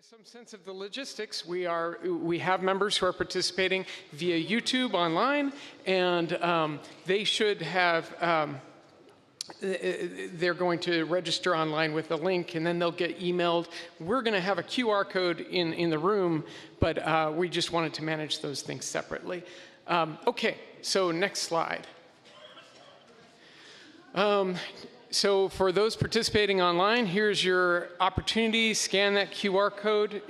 some sense of the logistics, we have members who are participating via YouTube online, and they should have. They're going to register online with the link, and then they'll get emailed. We're going to have a QR code in the room, but we just wanted to manage those things separately. Okay, so next slide. So for those participating online, here's your opportunity. Scan that QR code.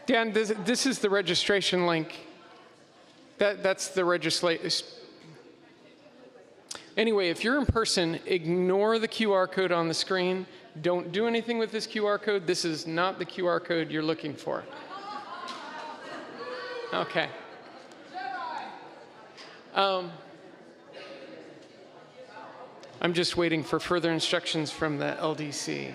Dan, this is the registration link. That's the registration. Anyway, if you're in person, ignore the QR code on the screen. Don't do anything with this QR code. This is not the QR code you're looking for. Okay. I'm just waiting for further instructions from the LDC.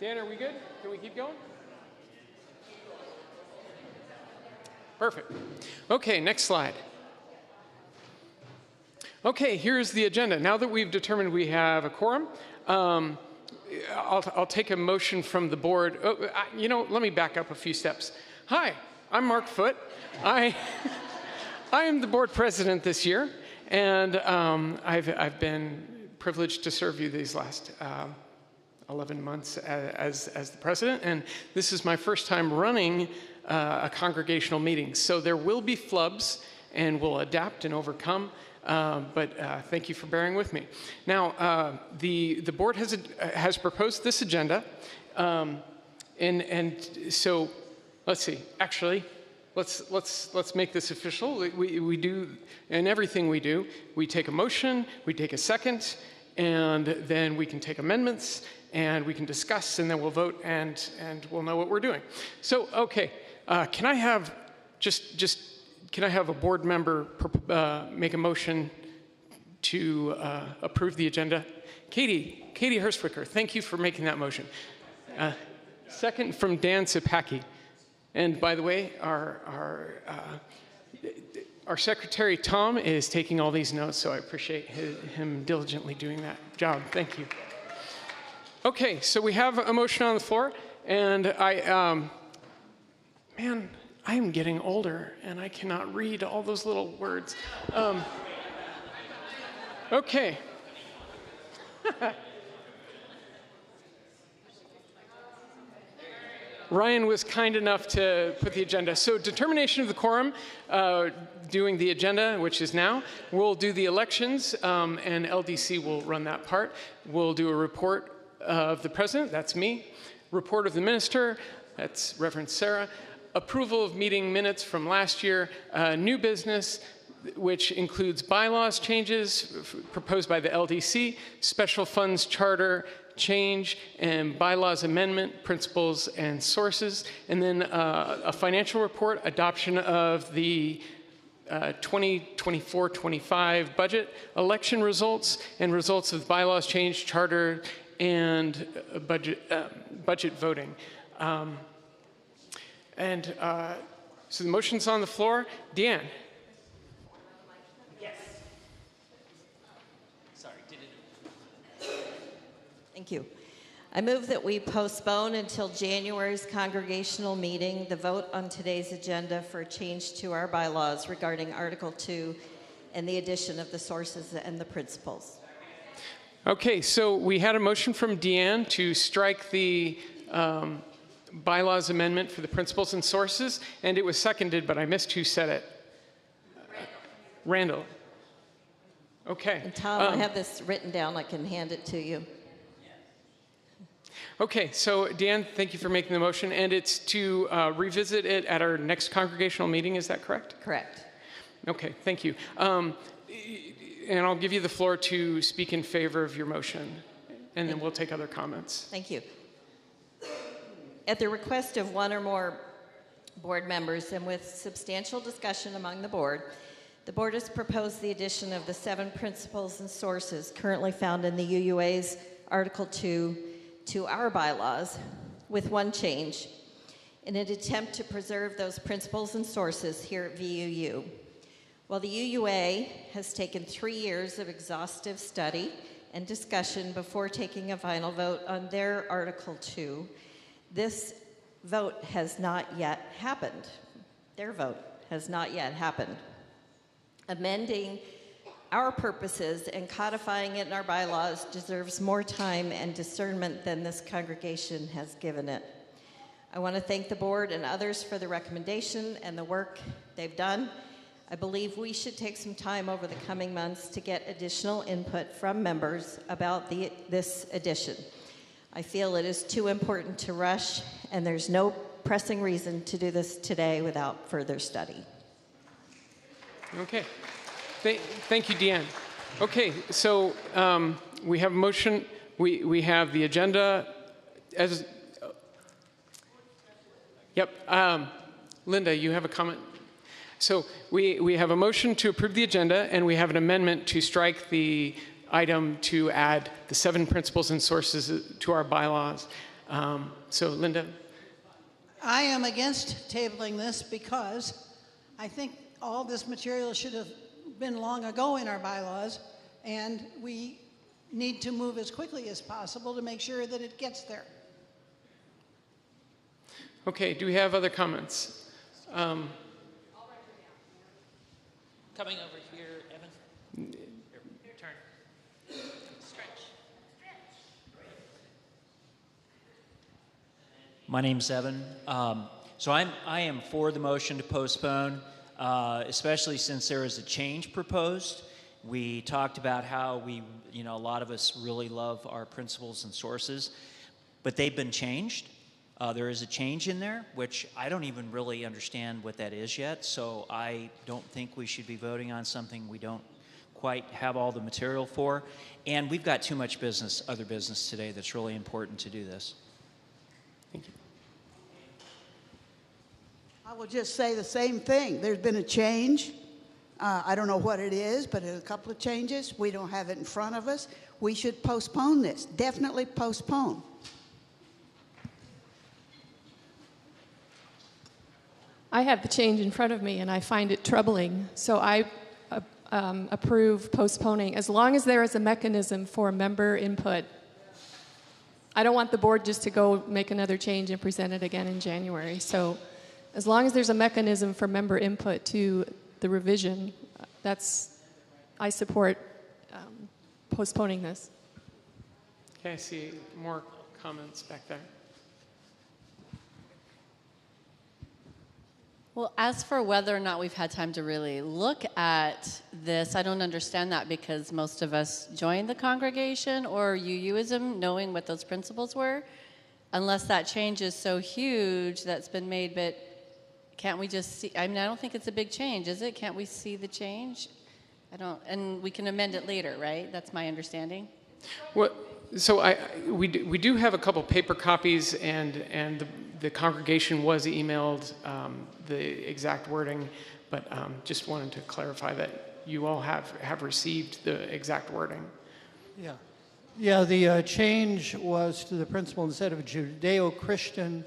Dan, are we good? Can we keep going? Perfect. Okay, next slide. Okay, here's the agenda. Now that we've determined we have a quorum, I'll take a motion from the board. Let me back up a few steps. Hi, I'm Mark Foote. I am the board president this year, and I've been privileged to serve you these last 11 months as the president, and this is my first time running a congregational meeting. So there will be flubs, and we'll adapt and overcome. But thank you for bearing with me. Now, the board has proposed this agenda, and so let's see. Actually, let's make this official. We do, in everything we do, we take a motion, we take a second, and then we can take amendments, and we can discuss, and then we'll vote, and we'll know what we're doing. So, okay, can I have Can I have a board member make a motion to approve the agenda? Katie Hirschwicker, thank you for making that motion. Second from Dan Sipaki. And by the way, our secretary, Tom, is taking all these notes, so I appreciate him diligently doing that job. Thank you. Okay, so we have a motion on the floor, and man, I am getting older, and I cannot read all those little words. Okay. Ryan was kind enough to put the agenda. So determination of the quorum, doing the agenda, which is now. We'll do the elections, and LDC will run that part. We'll do a report of the president, that's me. Report of the minister, that's Reverend Sarah. Approval of meeting minutes from last year, new business, which includes bylaws changes proposed by the LDC, special funds charter change, and bylaws amendment, principles and sources, and then a financial report, adoption of the 2024-25 budget, election results, and results of bylaws change, charter, and budget voting. So the motion's on the floor. Deanne. Yes. Sorry, Thank you. I move that we postpone until January's congregational meeting the vote on today's agenda for a change to our bylaws regarding Article 2 and the addition of the sources and the principles. Okay, so we had a motion from Deanne to strike the bylaws amendment for the principles and sources, and it was seconded, but I missed who said it. Randall. Okay. And Tom, I have this written down. I can hand it to you. Okay, so Deanne, thank you for making the motion, and it's to revisit it at our next congregational meeting, is that correct? Correct. Okay, thank you. And I'll give you the floor to speak in favor of your motion, and then we'll take other comments. Thank you. At the request of one or more board members and with substantial discussion among the board has proposed the addition of the 7 principles and sources currently found in the UUA's Article 2 to our bylaws with one change. in an attempt to preserve those principles and sources here at VUU. While the UUA has taken 3 years of exhaustive study and discussion before taking a final vote on their Article 2, this vote has not yet happened. Their vote has not yet happened. Amending our purposes and codifying it in our bylaws deserves more time and discernment than this congregation has given it. I want to thank the board and others for the recommendation and the work they've done. I believe we should take some time over the coming months to get additional input from members about this addition. I feel it is too important to rush, and there's no pressing reason to do this today without further study. Okay. Thank you, Deanne. Okay, so we have a motion. We have the agenda as... Yep. Linda, you have a comment? So we have a motion to approve the agenda, and we have an amendment to strike the item to add the 7 principles and sources to our bylaws. So, Linda? I am against tabling this because I think all this material should have been long ago in our bylaws, and we need to move as quickly as possible to make sure that it gets there. Okay, do we have other comments? Coming over here, Evan. Your turn. Stretch. My name's Evan. So I am for the motion to postpone, especially since there is a change proposed. We talked about how a lot of us really love our principles and sources, but they've been changed. There is a change in there, which I don't even really understand what that is yet, so I don't think we should be voting on something we don't quite have all the material for. And we've got too much other business today that's really important to do this. Thank you. I will just say the same thing. There's been a change. I don't know what it is, but a couple of changes. We don't have it in front of us. We should postpone this. Definitely postpone. I have the change in front of me, and I find it troubling. So I approve postponing, as long as there is a mechanism for member input. I don't want the board just to go make another change and present it again in January. So as long as there's a mechanism for member input to the revision, I support postponing this. Okay, I see more comments back there. Well, as for whether or not we've had time to really look at this, I don't understand that because most of us joined the congregation or UUism knowing what those principles were, unless that change is so huge that's been made. But can't we just see? I mean, I don't think it's a big change, is it? Can't we see the change? And we can amend it later, right? That's my understanding. Well, so we do have a couple paper copies, and the congregation was emailed the exact wording, but just wanted to clarify that you all have received the exact wording. Yeah, the change was to the principle instead of Judeo-Christian,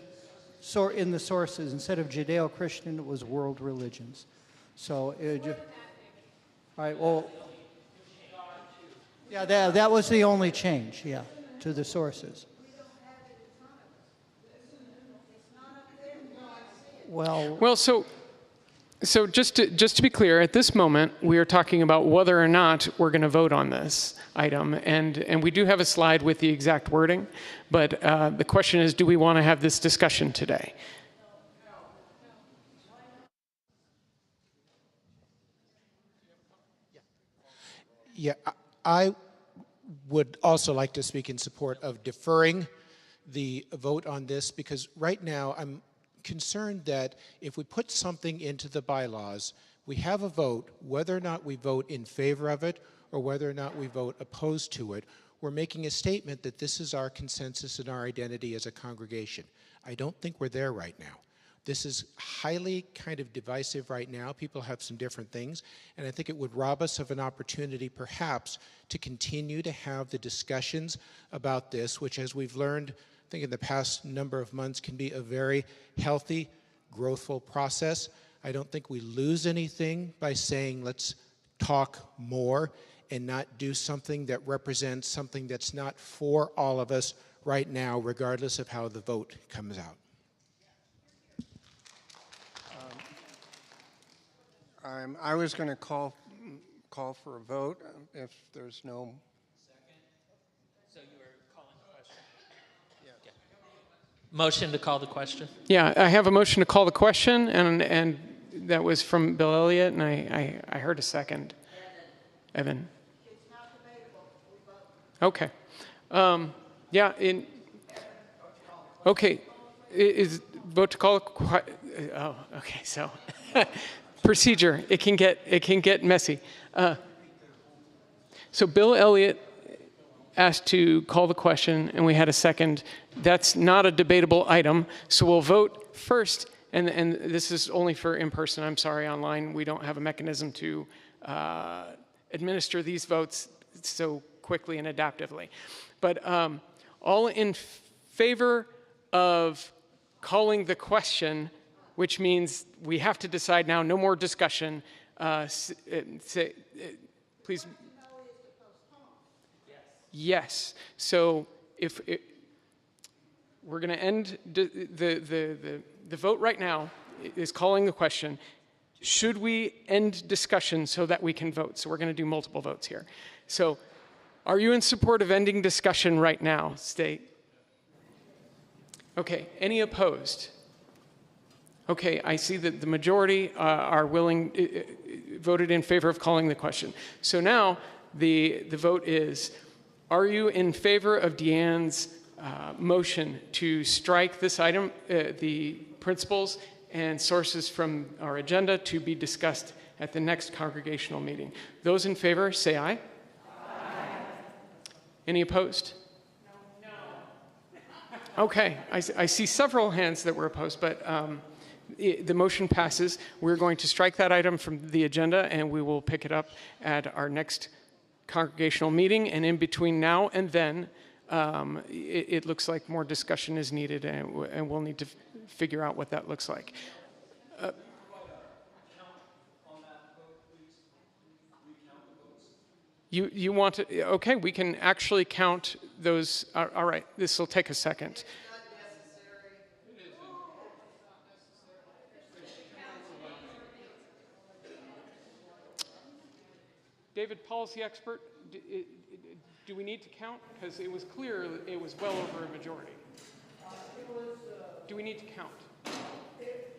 in the sources, instead of Judeo-Christian, it was world religions. So, all right, well, yeah, that was the only change, yeah, to the sources. Well, so just to be clear, at this moment, we are talking about whether or not we're going to vote on this item, and we do have a slide with the exact wording, but the question is, do we want to have this discussion today? Yeah, I would also like to speak in support of deferring the vote on this, because right now I'm concerned that if we put something into the bylaws, we have a vote, whether or not we vote in favor of it or whether or not we vote opposed to it, we're making a statement that this is our consensus and our identity as a congregation. I don't think we're there right now. This is highly kind of divisive right now. People have some different things, and I think it would rob us of an opportunity perhaps to continue to have the discussions about this, which, as we've learned think in the past number of months can be a very healthy, growthful process. I don't think we lose anything by saying let's talk more and not do something that represents something that's not for all of us right now, regardless of how the vote comes out. I was going to call for a vote if there's no. So you were calling the question? Yeah. Motion to call the question? Yeah, I have a motion to call the question, and that was from Bill Elliott, and I heard a second. Evan. It's not debatable. Okay. Yeah. Okay. Is vote to call? Oh, okay. So procedure. It can get messy. So Bill Elliott asked to call the question, and we had a second. That's not a debatable item, so we'll vote first. And this is only for in person. I'm sorry, online we don't have a mechanism to administer these votes so quickly and adaptively. But all in favor of calling the question, which means we have to decide now, no more discussion. Please. Yes. So if we're going to end the vote right now is calling the question. Should we end discussion so that we can vote? So we're going to do multiple votes here. So are you in support of ending discussion right now? State. Okay. Any opposed? Okay. I see that the majority are voted in favor of calling the question. So now the vote is, are you in favor of Deanne's motion to strike this item, the principles and sources from our agenda to be discussed at the next congregational meeting? Those in favor, say aye. Aye. Any opposed? No. Okay, I see several hands that were opposed, but the motion passes. We're going to strike that item from the agenda, and we will pick it up at our next congregational meeting. And in between now and then, it looks like more discussion is needed, and we'll need to figure out what that looks like. You want to? Okay, we can actually count those. All right, this will take a second. David, policy expert, do we need to count? Because it was clear it was well over a majority. Do we need to count? It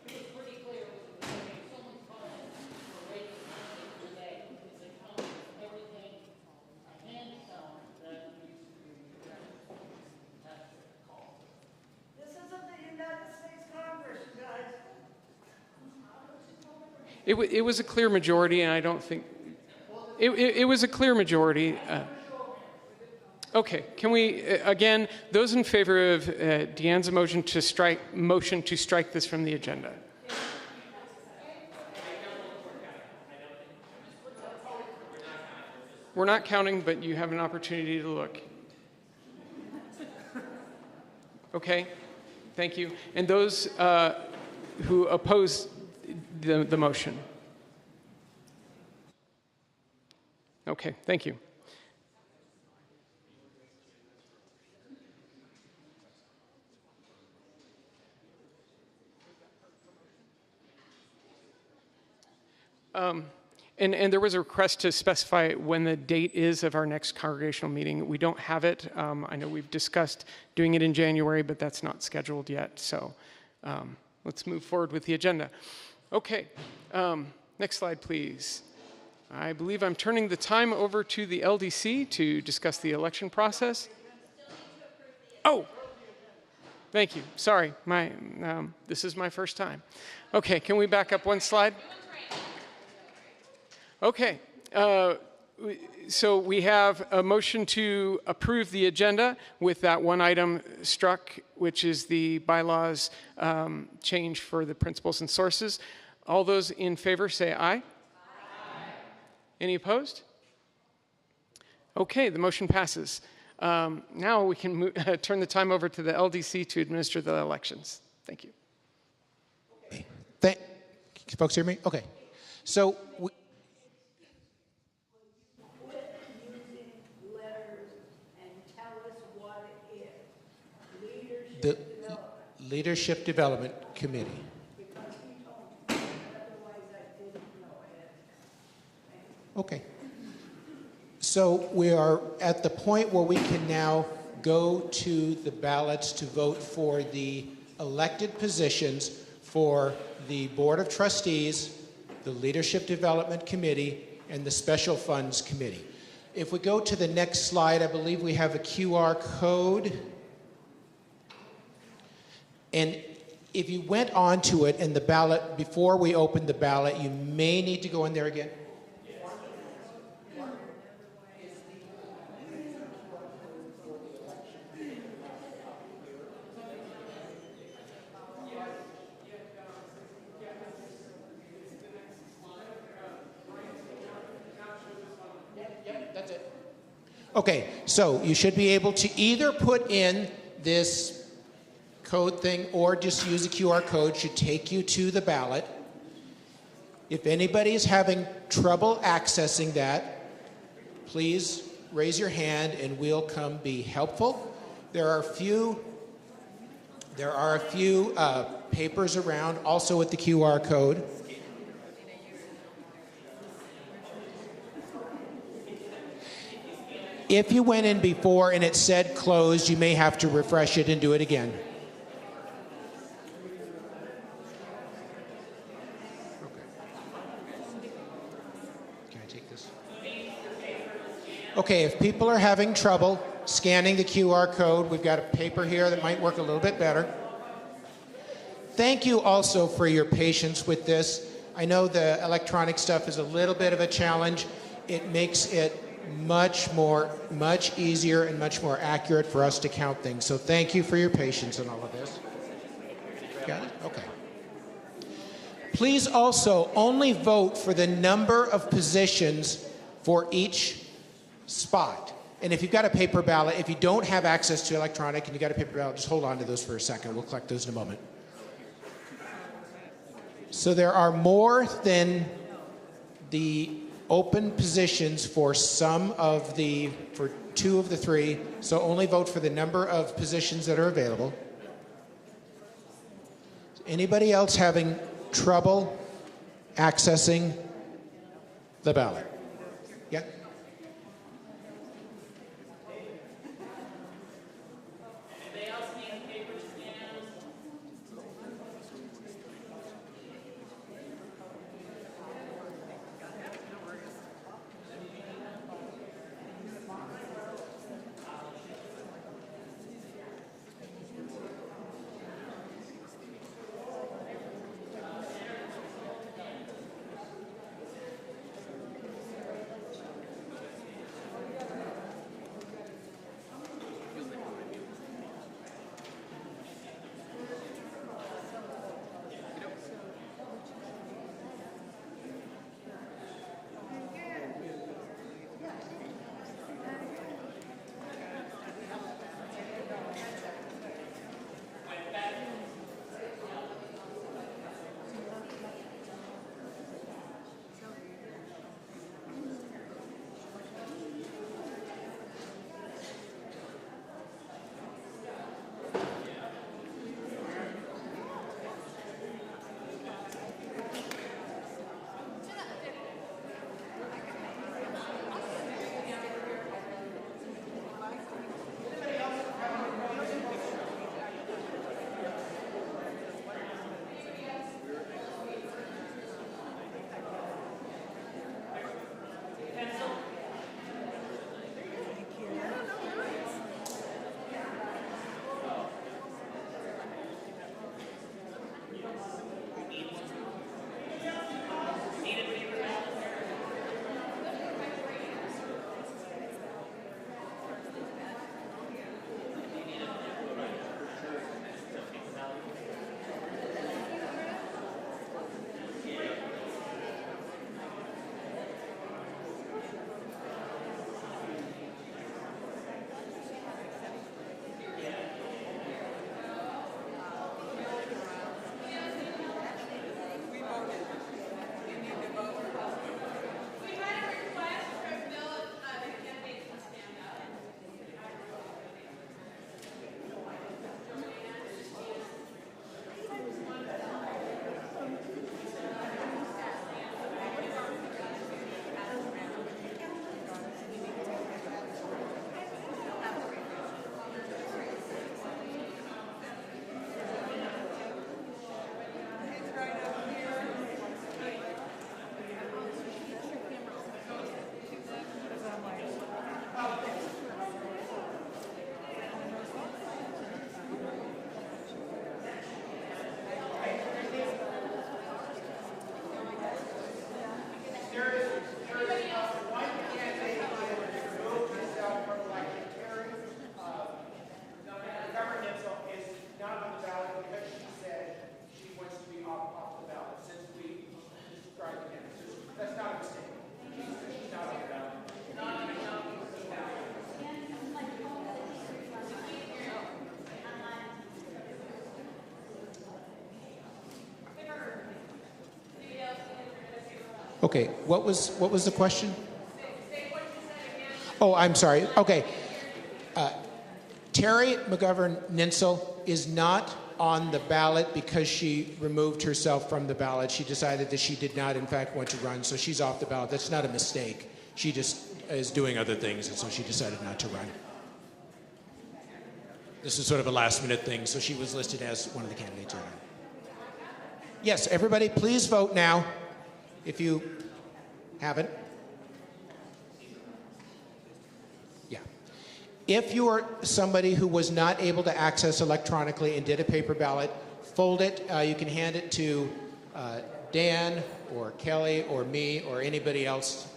was pretty clear it was a majority. Someone commented for raising today is a count of everything, a hand count that needs to be called. This isn't the United States Congress, guys. It was a clear majority, and I don't think it was a clear majority. Okay, can we again? Those in favor of Deanne's motion to strike this from the agenda? We're not counting, but you have an opportunity to look. Okay, thank you. And those who oppose the motion. Okay, thank you. And there was a request to specify when the date is of our next congregational meeting. We don't have it. I know we've discussed doing it in January, but that's not scheduled yet. So let's move forward with the agenda. Okay, next slide, please. I believe I'm turning the time over to the LDC to discuss the election process. Oh, thank you. Sorry, this is my first time. Okay, can we back up one slide? Okay, so we have a motion to approve the agenda with that one item struck, which is the bylaws change for the principles and sources. All those in favor say aye. Aye. Any opposed? Okay, the motion passes. Now we can turn the time over to the LDC to administer the elections. Thank you. Can folks hear me? Okay. So Quit using letters and tell us what it is. the Leadership Development Committee. Because he told me, otherwise I didn't know it. Okay. So we are at the point where we can now go to the ballots to vote for the elected positions for the Board of Trustees, the Leadership Development Committee, and the Special Funds Committee. If we go to the next slide, I believe we have a QR code. And if you went onto it in the ballot, before we opened the ballot, you may need to go in there again. That's it. Okay, so you should be able to either put in this code thing or just use a QR code. Should take you to the ballot. If anybody is having trouble accessing that, please raise your hand and we'll come be helpful. There are a few papers around also with the QR code. If you went in before and it said closed, you may have to refresh it and do it again. Can I take this? Okay, if people are having trouble scanning the QR code, we've got a paper here that might work a little bit better. Thank you also for your patience with this. I know the electronic stuff is a little bit of a challenge. It makes it much easier and much more accurate for us to count things. So thank you for your patience in all of this. Got it? Okay. Please also only vote for the number of positions for each spot. And if you've got a paper ballot, if you don't have access to electronic and you've got a paper ballot, just hold on to those for a second. We'll collect those in a moment. So there are more than the open positions for for two of the three, so only vote for the number of positions that are available. Anybody else having trouble accessing the ballot? Yeah? Okay, what was the question? Oh, I'm sorry. Okay. Terry McGovern-Ninsel is not on the ballot because she removed herself from the ballot. She decided that she did not, in fact, want to run, so she's off the ballot. That's not a mistake. She just is doing other things, and so she decided not to run. This is sort of a last-minute thing, so she was listed as one of the candidates. Yes, everybody, please vote now if you haven't. Yeah. If you are somebody who was not able to access electronically and did a paper ballot, fold it. You can hand it to Dan or Kelly or me or anybody else.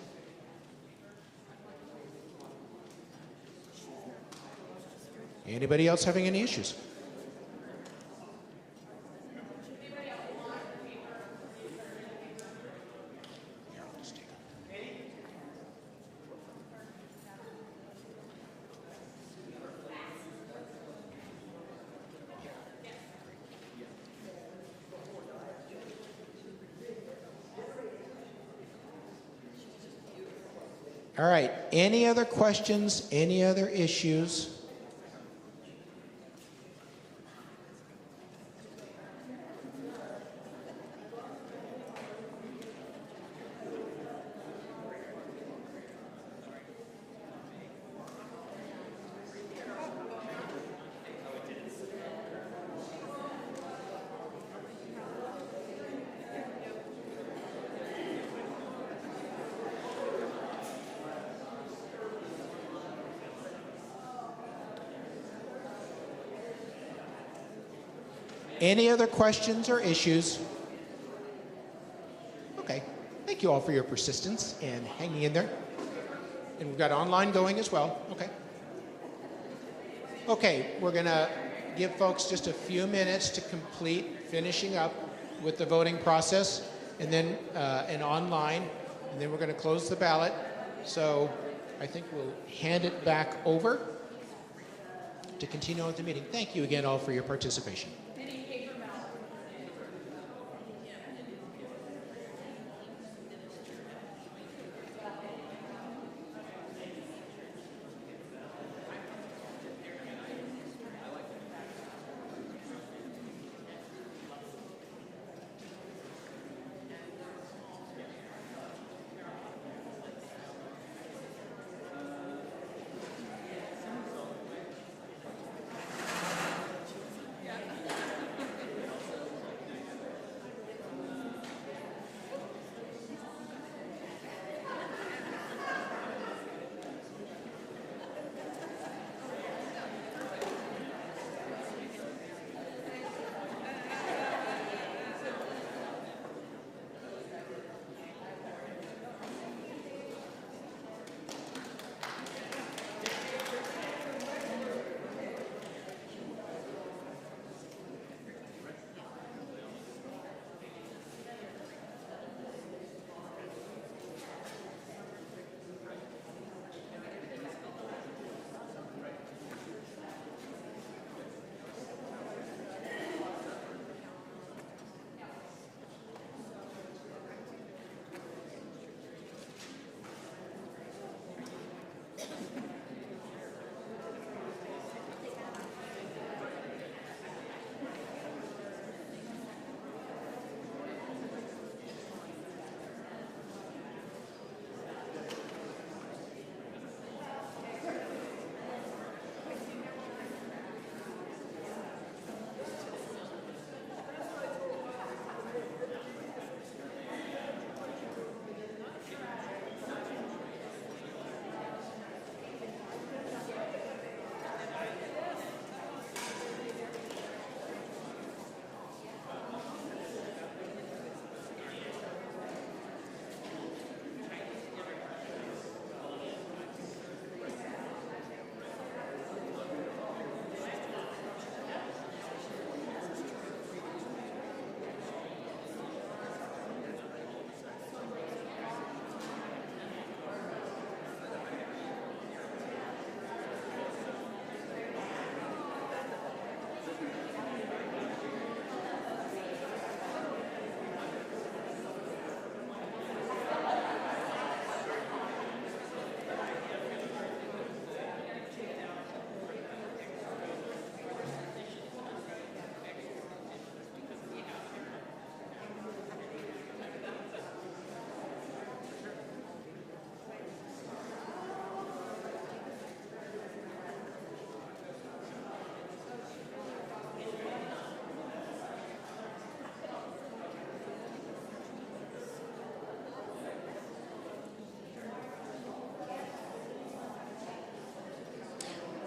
Anybody else having any issues? All right, any other questions, any other issues? Any other questions or issues? Okay. Thank you all for your persistence and hanging in there. And we've got online going as well. Okay. Okay, we're going to give folks just a few minutes to complete finishing up with the voting process and then and online, and then we're going to close the ballot. So I think we'll hand it back over to continue on with the meeting. Thank you again all for your participation.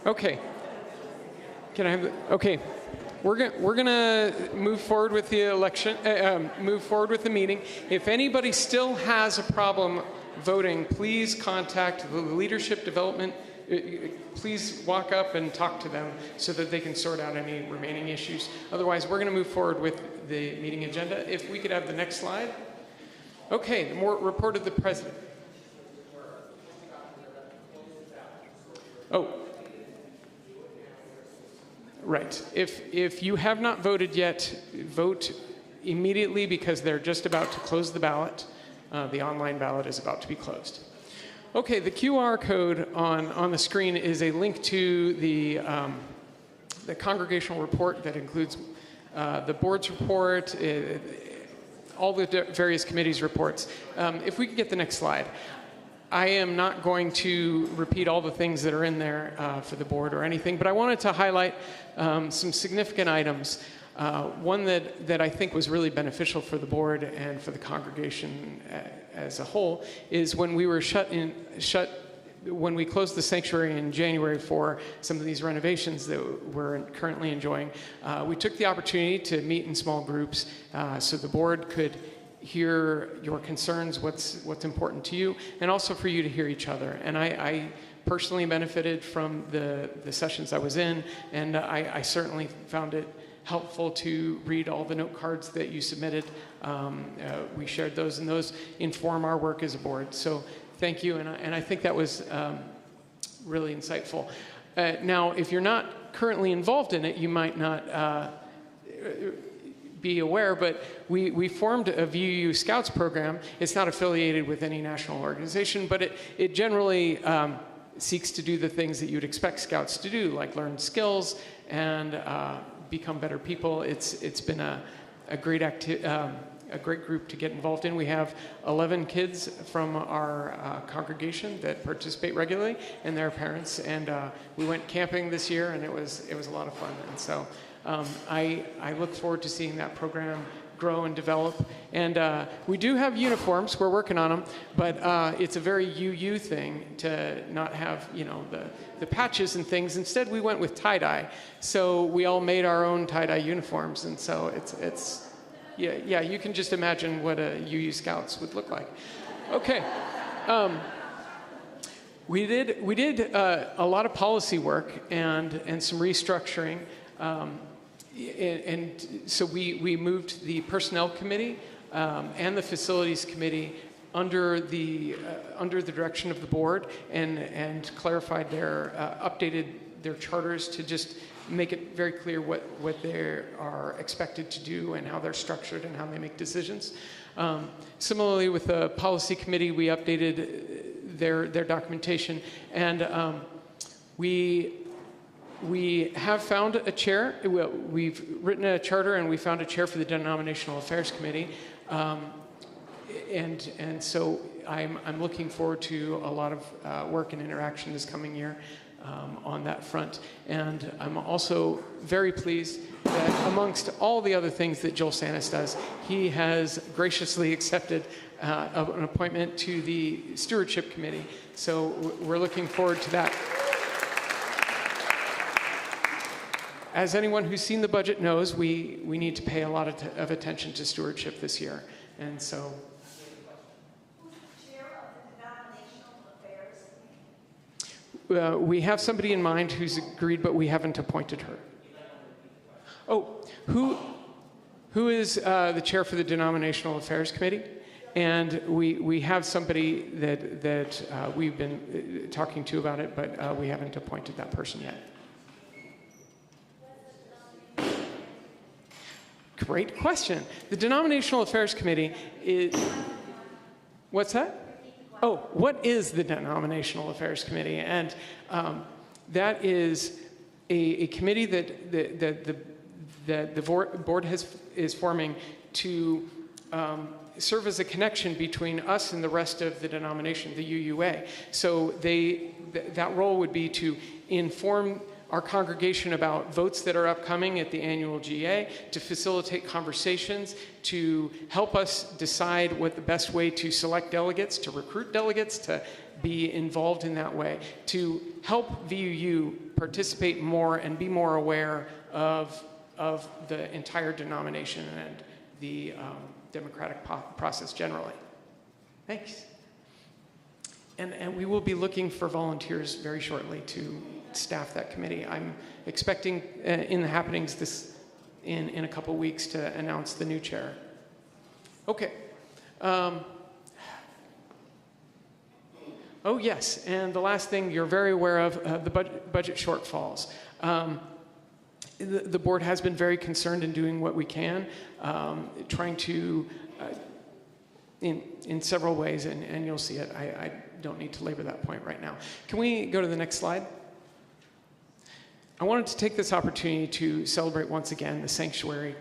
Okay. Can I have the, okay. We're gonna move forward with the election, move forward with the meeting. If anybody still has a problem voting, please contact the leadership development. Please walk up and talk to them so that they can sort out any remaining issues. Otherwise, we're gonna move forward with the meeting agenda. If we could have the next slide. Okay, the report of the president. Oh. Right. If you have not voted yet, vote immediately because they're just about to close the ballot. The online ballot is about to be closed. Okay, the QR code on the screen is a link to the congregational report that includes the board's report, all the various committees' reports. If we could get the next slide. I am not going to repeat all the things that are in there for the board or anything, but I wanted to highlight some significant items. One that I think was really beneficial for the board and for the congregation as a whole is when we were when we closed the sanctuary in January for some of these renovations that we're currently enjoying, we took the opportunity to meet in small groups so the board could hear your concerns, what's important to you, and also for you to hear each other. And I personally benefited from the sessions I was in, and I certainly found it helpful to read all the note cards that you submitted. We shared those, and those inform our work as a board. So thank you, and I think that was really insightful. Now, if you're not currently involved in it, you might not be aware, but we formed a VUU Scouts program. It's not affiliated with any national organization, but it generally seeks to do the things that you'd expect Scouts to do, like learn skills and become better people. It's been a great group to get involved in. We have 11 kids from our congregation that participate regularly, and their parents. And we went camping this year, and it was a lot of fun. And so I look forward to seeing that program grow and develop. And we do have uniforms. We're working on them, but it's a very UU thing to not have, the patches and things. Instead, we went with tie-dye. So we all made our own tie-dye uniforms. And so it's yeah, you can just imagine what a UU Scouts would look like. Okay. We did a lot of policy work and some restructuring. And so we moved the Personnel Committee and the Facilities Committee under the direction of the board and clarified updated their charters to just make it very clear what they are expected to do and how they're structured and how they make decisions. Similarly, with the Policy Committee, we updated their documentation, and we have found a chair. We've written a charter, and we found a chair for the Denominational Affairs Committee. And so I'm looking forward to a lot of work and interaction this coming year on that front. And I'm also very pleased that amongst all the other things that Joel Sanis does, he has graciously accepted an appointment to the Stewardship Committee. So we're looking forward to that. As anyone who's seen the budget knows, we need to pay a lot of attention to stewardship this year. And so... Chair of the Denominational Affairs? We have somebody in mind who's agreed, but we haven't appointed her. Oh, who is the chair for the Denominational Affairs Committee? And we have somebody that we've been talking to about it, but we haven't appointed that person yet. Great question. The Denominational Affairs Committee is... What's that? Oh, what is the Denominational Affairs Committee? And that is a committee that the board is forming to serve as a connection between us and the rest of the denomination, the UUA. So that role would be to inform our congregation about votes that are upcoming at the annual GA, to facilitate conversations, to help us decide what the best way to select delegates, to recruit delegates, to be involved in that way, to help VUU participate more and be more aware of the entire denomination and the democratic process generally. Thanks. And we will be looking for volunteers very shortly to staff that committee. I'm expecting in the happenings in a couple weeks to announce the new chair. Okay. Oh yes, and the last thing you're very aware of, the budget shortfalls. The board has been very concerned in doing what we can, trying to, in several ways, and you'll see it. I don't need to labor that point right now. Can we go to the next slide? I wanted to take this opportunity to celebrate once again the sanctuary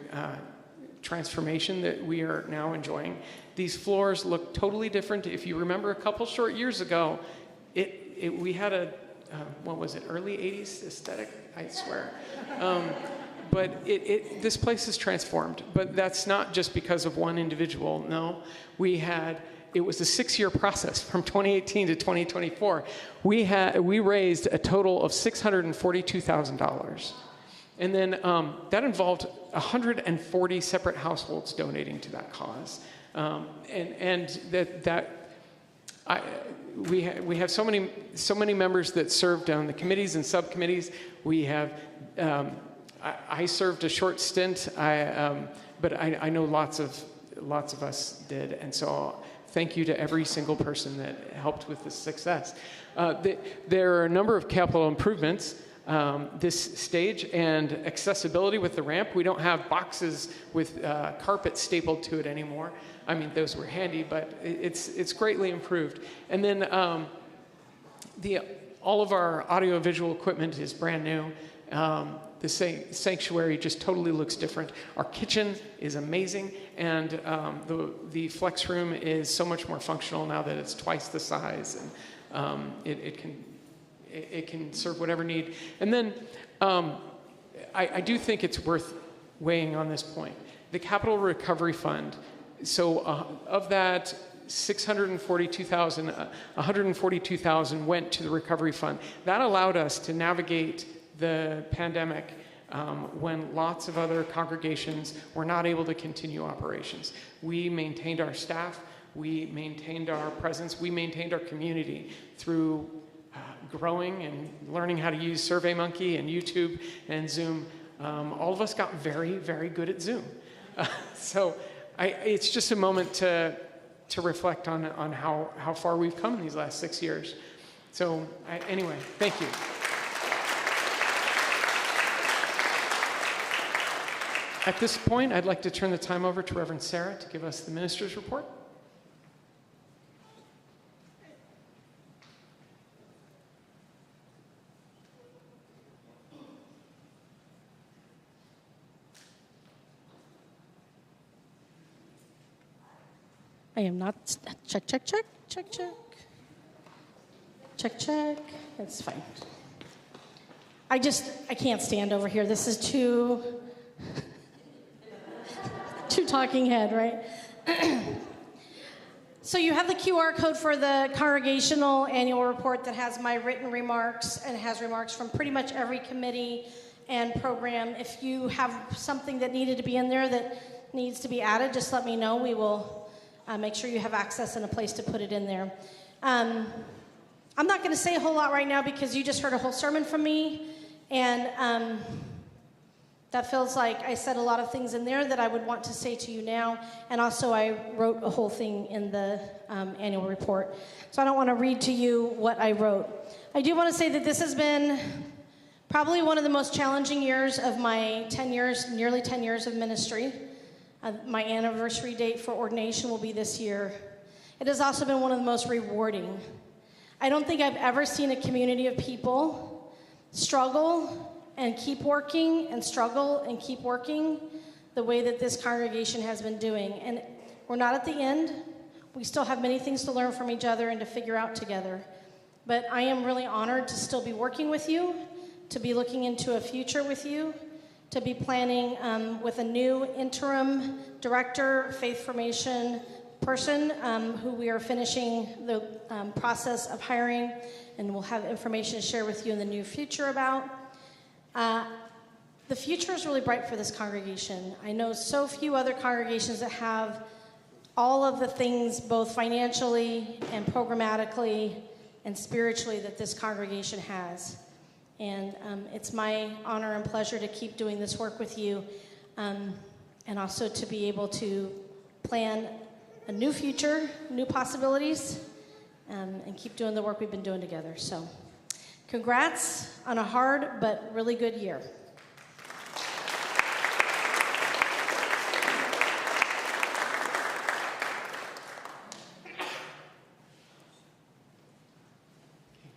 transformation that we are now enjoying. These floors look totally different. If you remember a couple short years ago, we had a, what was it, early 80s aesthetic, I swear. But this place is transformed. But that's not just because of one individual, no. It was a 6-year process from 2018 to 2024. We raised a total of $642,000. And then that involved 140 separate households donating to that cause. We have so many members that served on the committees and subcommittees. We have, I served a short stint, but I know lots of us did, and so thank you to every single person that helped with this success. There are a number of capital improvements. This stage and accessibility with the ramp. We don't have boxes with carpet stapled to it anymore. I mean, those were handy, but it's greatly improved. And then all of our audiovisual equipment is brand new. The sanctuary just totally looks different. Our kitchen is amazing, and the flex room is so much more functional now that it's twice the size, and it can serve whatever need. And then I do think it's worth weighing on this point. The Capital Recovery Fund, so of that 642,000, 142,000 went to the Recovery Fund. That allowed us to navigate the pandemic when lots of other congregations were not able to continue operations. We maintained our staff, we maintained our presence, we maintained our community through growing and learning how to use SurveyMonkey and YouTube and Zoom. All of us got very, very good at Zoom. So it's just a moment to reflect on how far we've come in these last 6 years. So anyway, thank you. At this point, I'd like to turn the time over to Reverend Sarah to give us the minister's report. I am not, check. That's fine. I can't stand over here. This is too talking head, right? So you have the QR code for the congregational annual report that has my written remarks and has remarks from pretty much every committee and program. If you have something that needed to be in there that needs to be added, just let me know. We will make sure you have access and a place to put it in there. I'm not going to say a whole lot right now because you just heard a whole sermon from me, and that feels like I said a lot of things in there that I would want to say to you now, and also I wrote a whole thing in the annual report. So I don't want to read to you what I wrote. I do want to say that this has been probably one of the most challenging years of my 10 years, nearly 10 years of ministry. My anniversary date for ordination will be this year. It has also been one of the most rewarding. I don't think I've ever seen a community of people struggle and keep working and struggle and keep working the way that this congregation has been doing. And we're not at the end. We still have many things to learn from each other and to figure out together. But I am really honored to still be working with you, to be looking into a future with you, to be planning with a new interim director, faith formation, person who we are finishing the process of hiring, and we'll have information to share with you in the near future about. The future is really bright for this congregation. I know so few other congregations that have all of the things, both financially and programmatically and spiritually, that this congregation has. And it's my honor and pleasure to keep doing this work with you, and also to be able to plan a new future, new possibilities, and keep doing the work we've been doing together. So congrats on a hard but really good year.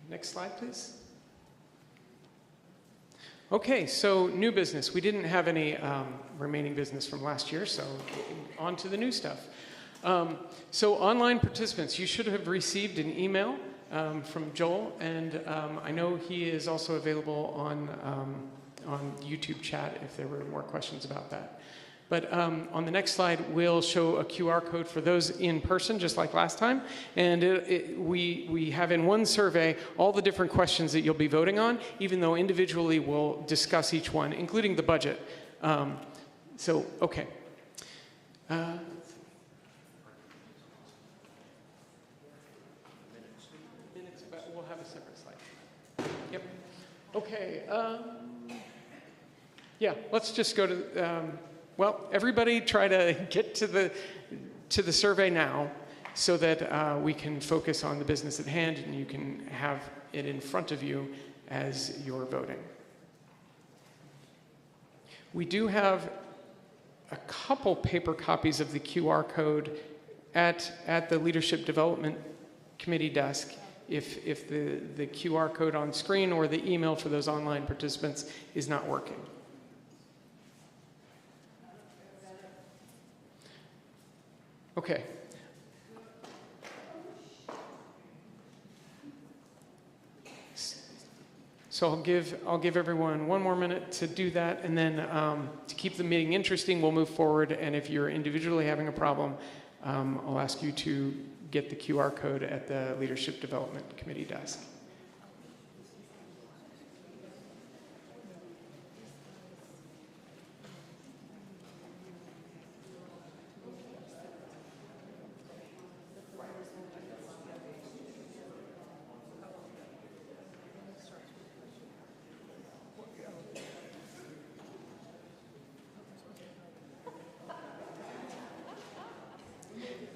Next slide, please. Okay, so new business. We didn't have any remaining business from last year, so on to the new stuff. So online participants, you should have received an email from Joel, and I know he is also available on YouTube chat if there were more questions about that. But on the next slide, we'll show a QR code for those in person, just like last time. And we have in one survey all the different questions that you'll be voting on, even though individually we'll discuss each one, including the budget. Okay. We'll have a separate slide. Yep. Okay. Yeah, let's just go to... well, everybody try to get to the survey now so that we can focus on the business at hand and you can have it in front of you as you're voting. We do have a couple paper copies of the QR code at the Leadership Development Committee desk if the QR code on screen or the email for those online participants is not working. Okay. So I'll give everyone one more minute to do that, and then to keep the meeting interesting, we'll move forward. And if you're individually having a problem, I'll ask you to get the QR code at the Leadership Development Committee desk.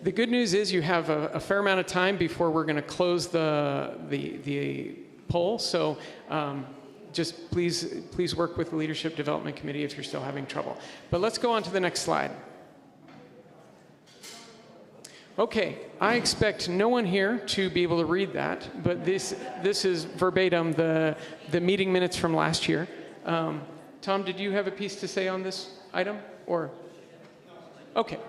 The good news is you have a fair amount of time before we're going to close the poll. So just please work with the Leadership Development Committee if you're still having trouble. But let's go on to the next slide. Okay, I expect no one here to be able to read that, but this is verbatim the meeting minutes from last year. Tom, did you have a piece to say on this item, or? Okay.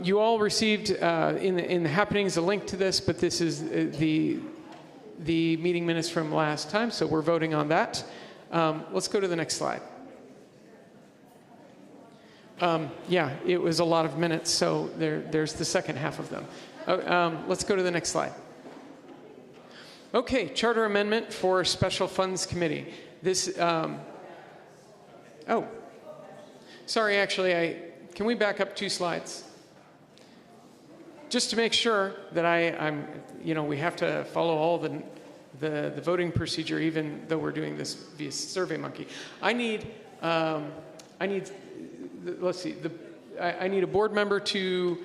You all received in the happenings a link to this, but this is the meeting minutes from last time, so we're voting on that. Let's go to the next slide. Yeah, it was a lot of minutes, so there's the second half of them. Let's go to the next slide. Okay, charter amendment for Special Funds Committee. This, oh, sorry, actually, can we back up 2 slides? Just to make sure that we have to follow all the voting procedure, even though we're doing this via SurveyMonkey. I need a board member to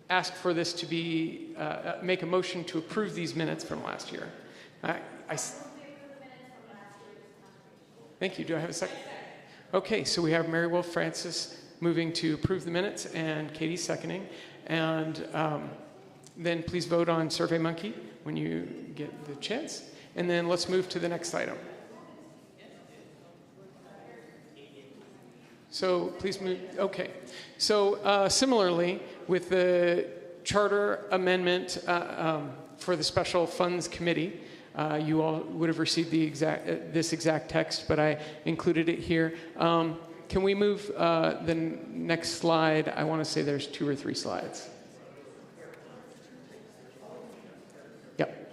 ask for this to be, make a motion to approve these minutes from last year. Thank you. Do I have a second? Okay, so we have Mary Wolf Francis moving to approve the minutes and Katie seconding. And then please vote on SurveyMonkey when you get the chance. And then let's move to the next item. So please move. Okay. So similarly, with the charter amendment for the Special Funds Committee, you all would have received this exact text, but I included it here. can we move the next slide? I want to say there's 2 or 3 slides. Yep.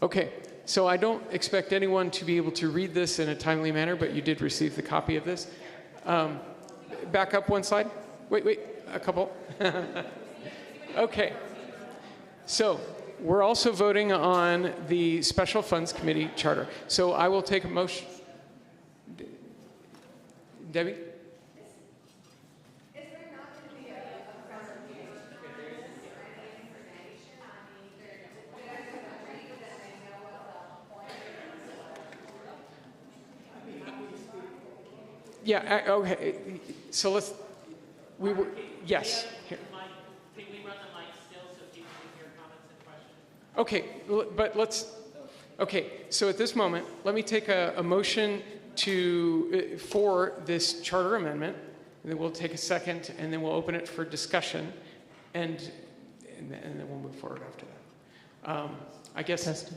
Okay. So I don't expect anyone to be able to read this in a timely manner, but you did receive the copy of this. Back up 1 slide. Wait, a couple. Okay. So we're also voting on the Special Funds Committee charter. So I will take a motion. Debbie? Yeah, okay. So let's, we were, yes. Here. Can we run the mic still so people can hear comments and questions? Okay, but let's, okay, so at this moment, let me take a motion to, for this charter amendment, and then we'll take a second, and then we'll open it for discussion, and then we'll move forward after that. I guess,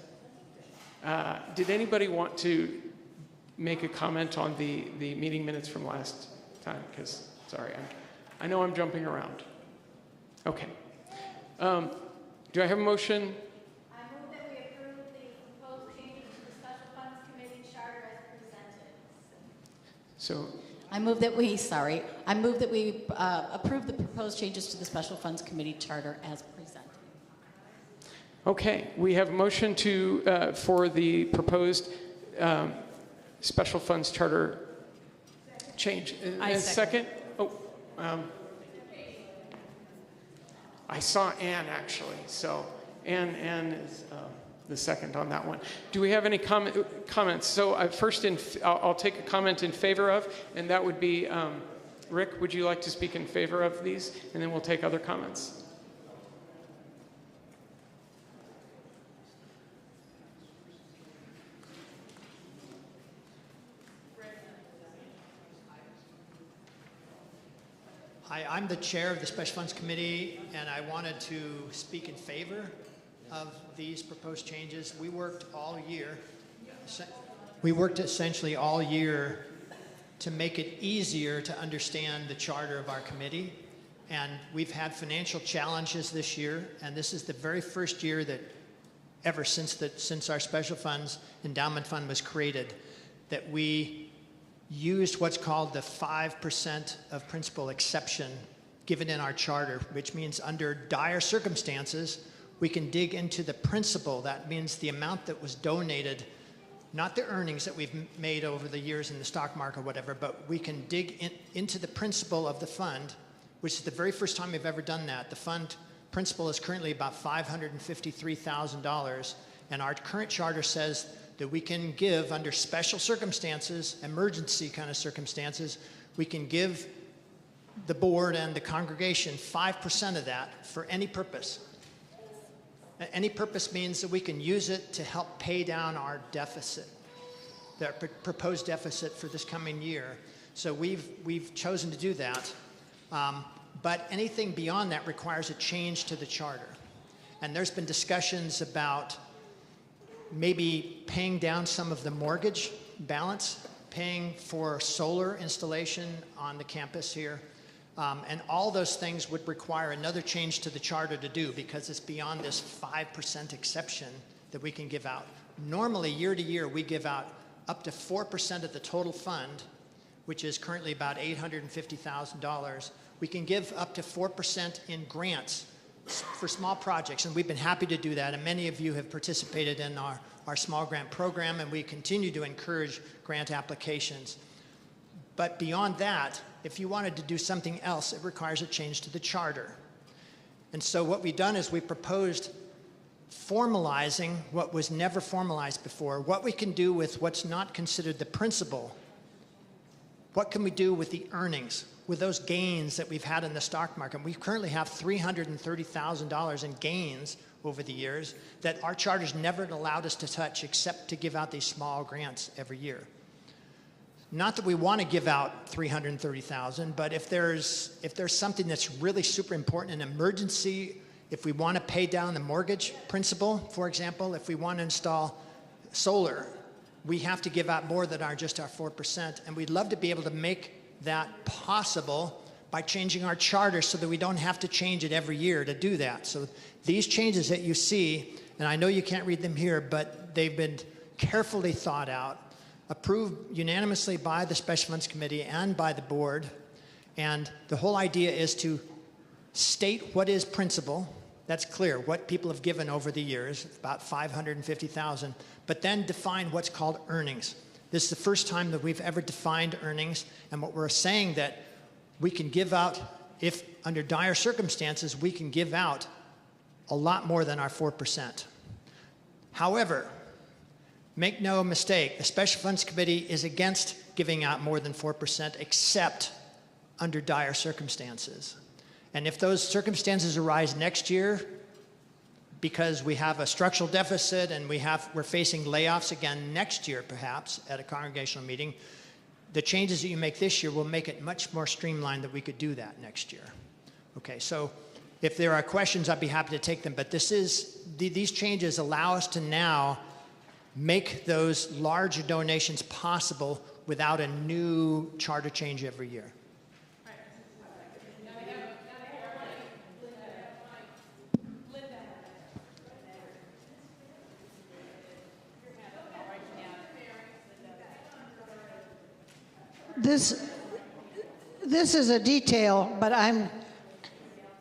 did anybody want to make a comment on the meeting minutes from last time? Because, sorry, I know I'm jumping around. Okay. Do I have a motion? I move that we approve the proposed changes to the Special Funds Committee charter as presented. So, I move that we approve the proposed changes to the Special Funds Committee charter as presented. okay, we have a motion to, for the proposed Special Funds Charter change. And second? Oh, I saw Ann actually, so Ann is the second on that one. Do we have any comments? So first, I'll take a comment in favor of, and that would be, Rick, would you like to speak in favor of these? And then we'll take other comments. Hi, I'm the chair of the Special Funds Committee, and I wanted to speak in favor of these proposed changes. We worked all year. We worked essentially all year to make it easier to understand the charter of our committee. And we've had financial challenges this year, and this is the very first year that ever since our Special Funds Endowment Fund was created that we used what's called the 5% of principal exception given in our charter, which means under dire circumstances, we can dig into the principal. That means the amount that was donated, not the earnings that we've made over the years in the stock market or whatever, but we can dig into the principal of the fund, which is the very first time we've ever done that. The fund principal is currently about $553,000, and our current charter says that we can give under special circumstances, emergency kind of circumstances, we can give the board and the congregation 5% of that for any purpose. Any purpose means that we can use it to help pay down our deficit, the proposed deficit for this coming year. So we've chosen to do that. But anything beyond that requires a change to the charter. And there's been discussions about maybe paying down some of the mortgage balance, paying for solar installation on the campus here. And all those things would require another change to the charter to do because it's beyond this 5% exception that we can give out. Normally, year to year, we give out up to 4% of the total fund, which is currently about $850,000. We can give up to 4% in grants for small projects, and we've been happy to do that, and many of you have participated in our small grant program, and we continue to encourage grant applications. But beyond that, if you wanted to do something else, it requires a change to the charter. And so what we've done is we proposed formalizing what was never formalized before, what we can do with what's not considered the principal. What can we do with the earnings, with those gains that we've had in the stock market? We currently have $330,000 in gains over the years that our charters never allowed us to touch except to give out these small grants every year. Not that we want to give out $330,000, but if there's something that's really super important, an emergency, if we want to pay down the mortgage principal, for example, if we want to install solar, we have to give out more than just our 4%, and we'd love to be able to make that possible by changing our charter so that we don't have to change it every year to do that. So these changes that you see, and I know you can't read them here, but they've been carefully thought out, approved unanimously by the Special Funds Committee and by the board. And the whole idea is to state what is principal. That's clear, what people have given over the years, about $550,000, but then define what's called earnings. This is the first time that we've ever defined earnings, and what we're saying that we can give out, if under dire circumstances, we can give out a lot more than our 4%. However, make no mistake, the Special Funds Committee is against giving out more than 4% except under dire circumstances. And if those circumstances arise next year because we have a structural deficit and we're facing layoffs again next year perhaps at a congregational meeting, the changes that you make this year will make it much more streamlined that we could do that next year. Okay, so if there are questions, I'd be happy to take them, but these changes allow us to now make those larger donations possible without a new charter change every year. This is a detail, but I'm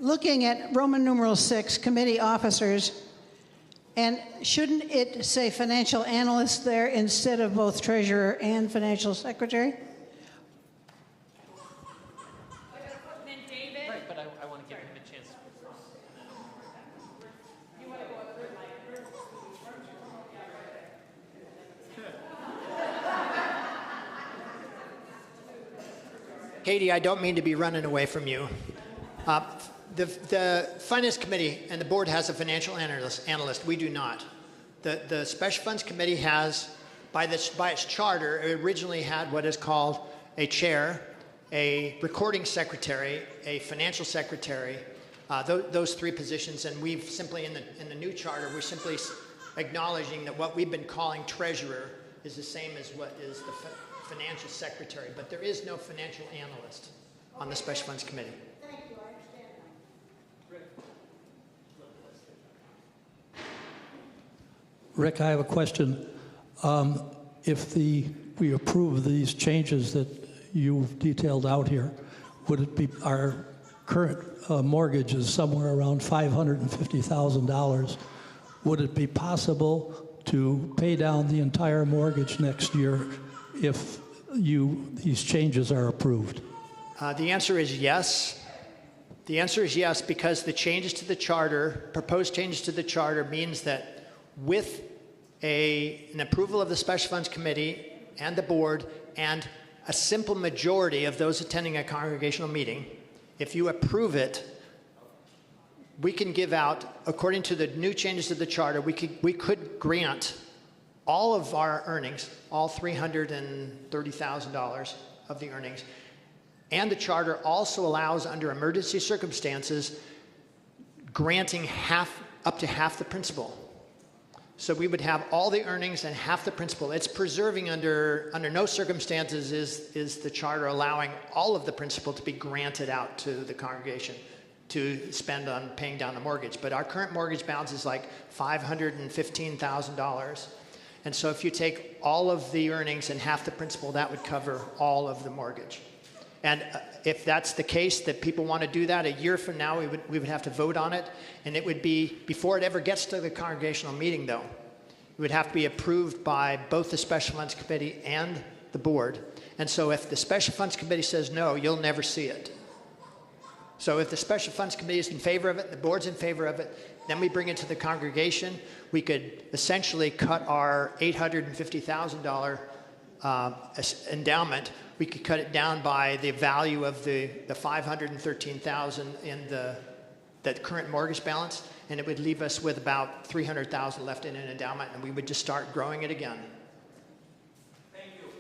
looking at Roman numeral 6, committee officers, and shouldn't it say financial analyst there instead of both treasurer and financial secretary? Right, but I want to give him a chance. Katie, I don't mean to be running away from you. The Finance Committee and the board has a financial analyst. We do not. The Special Funds Committee has, by its charter, it originally had what is called a chair, a recording secretary, a financial secretary, those three positions, and we've simply, in the new charter, we're simply acknowledging that what we've been calling treasurer is the same as what is the financial secretary, but there is no financial analyst on the Special Funds Committee. Thank you, I understand that. Rick, I have a question. If we approve these changes that you've detailed out here, would it be our current mortgage is somewhere around $550,000? Would it be possible to pay down the entire mortgage next year if these changes are approved? The answer is yes. The answer is yes, because the changes to the charter, proposed changes to the charter, means that with an approval of the Special Funds Committee and the board and a simple majority of those attending a congregational meeting, if you approve it, we can give out, according to the new changes to the charter, we could grant all of our earnings, all $330,000 of the earnings, and the charter also allows, under emergency circumstances, granting up to half the principal. So we would have all the earnings and half the principal. It's preserving under no circumstances is the charter allowing all of the principal to be granted out to the congregation to spend on paying down the mortgage. But our current mortgage balance is like $515,000. And so if you take all of the earnings and half the principal, that would cover all of the mortgage. And if that's the case, that people want to do that, a year from now, we would have to vote on it. And it would be, before it ever gets to the congregational meeting, though, it would have to be approved by both the Special Funds Committee and the board. And so if the Special Funds Committee says no, you'll never see it. So if the Special Funds Committee is in favor of it, the board's in favor of it, then we bring it to the congregation. We could essentially cut our $850,000 endowment. We could cut it down by the value of the $513,000 in the current mortgage balance, and it would leave us with about $300,000 left in an endowment, and we would just start growing it again. Thank you.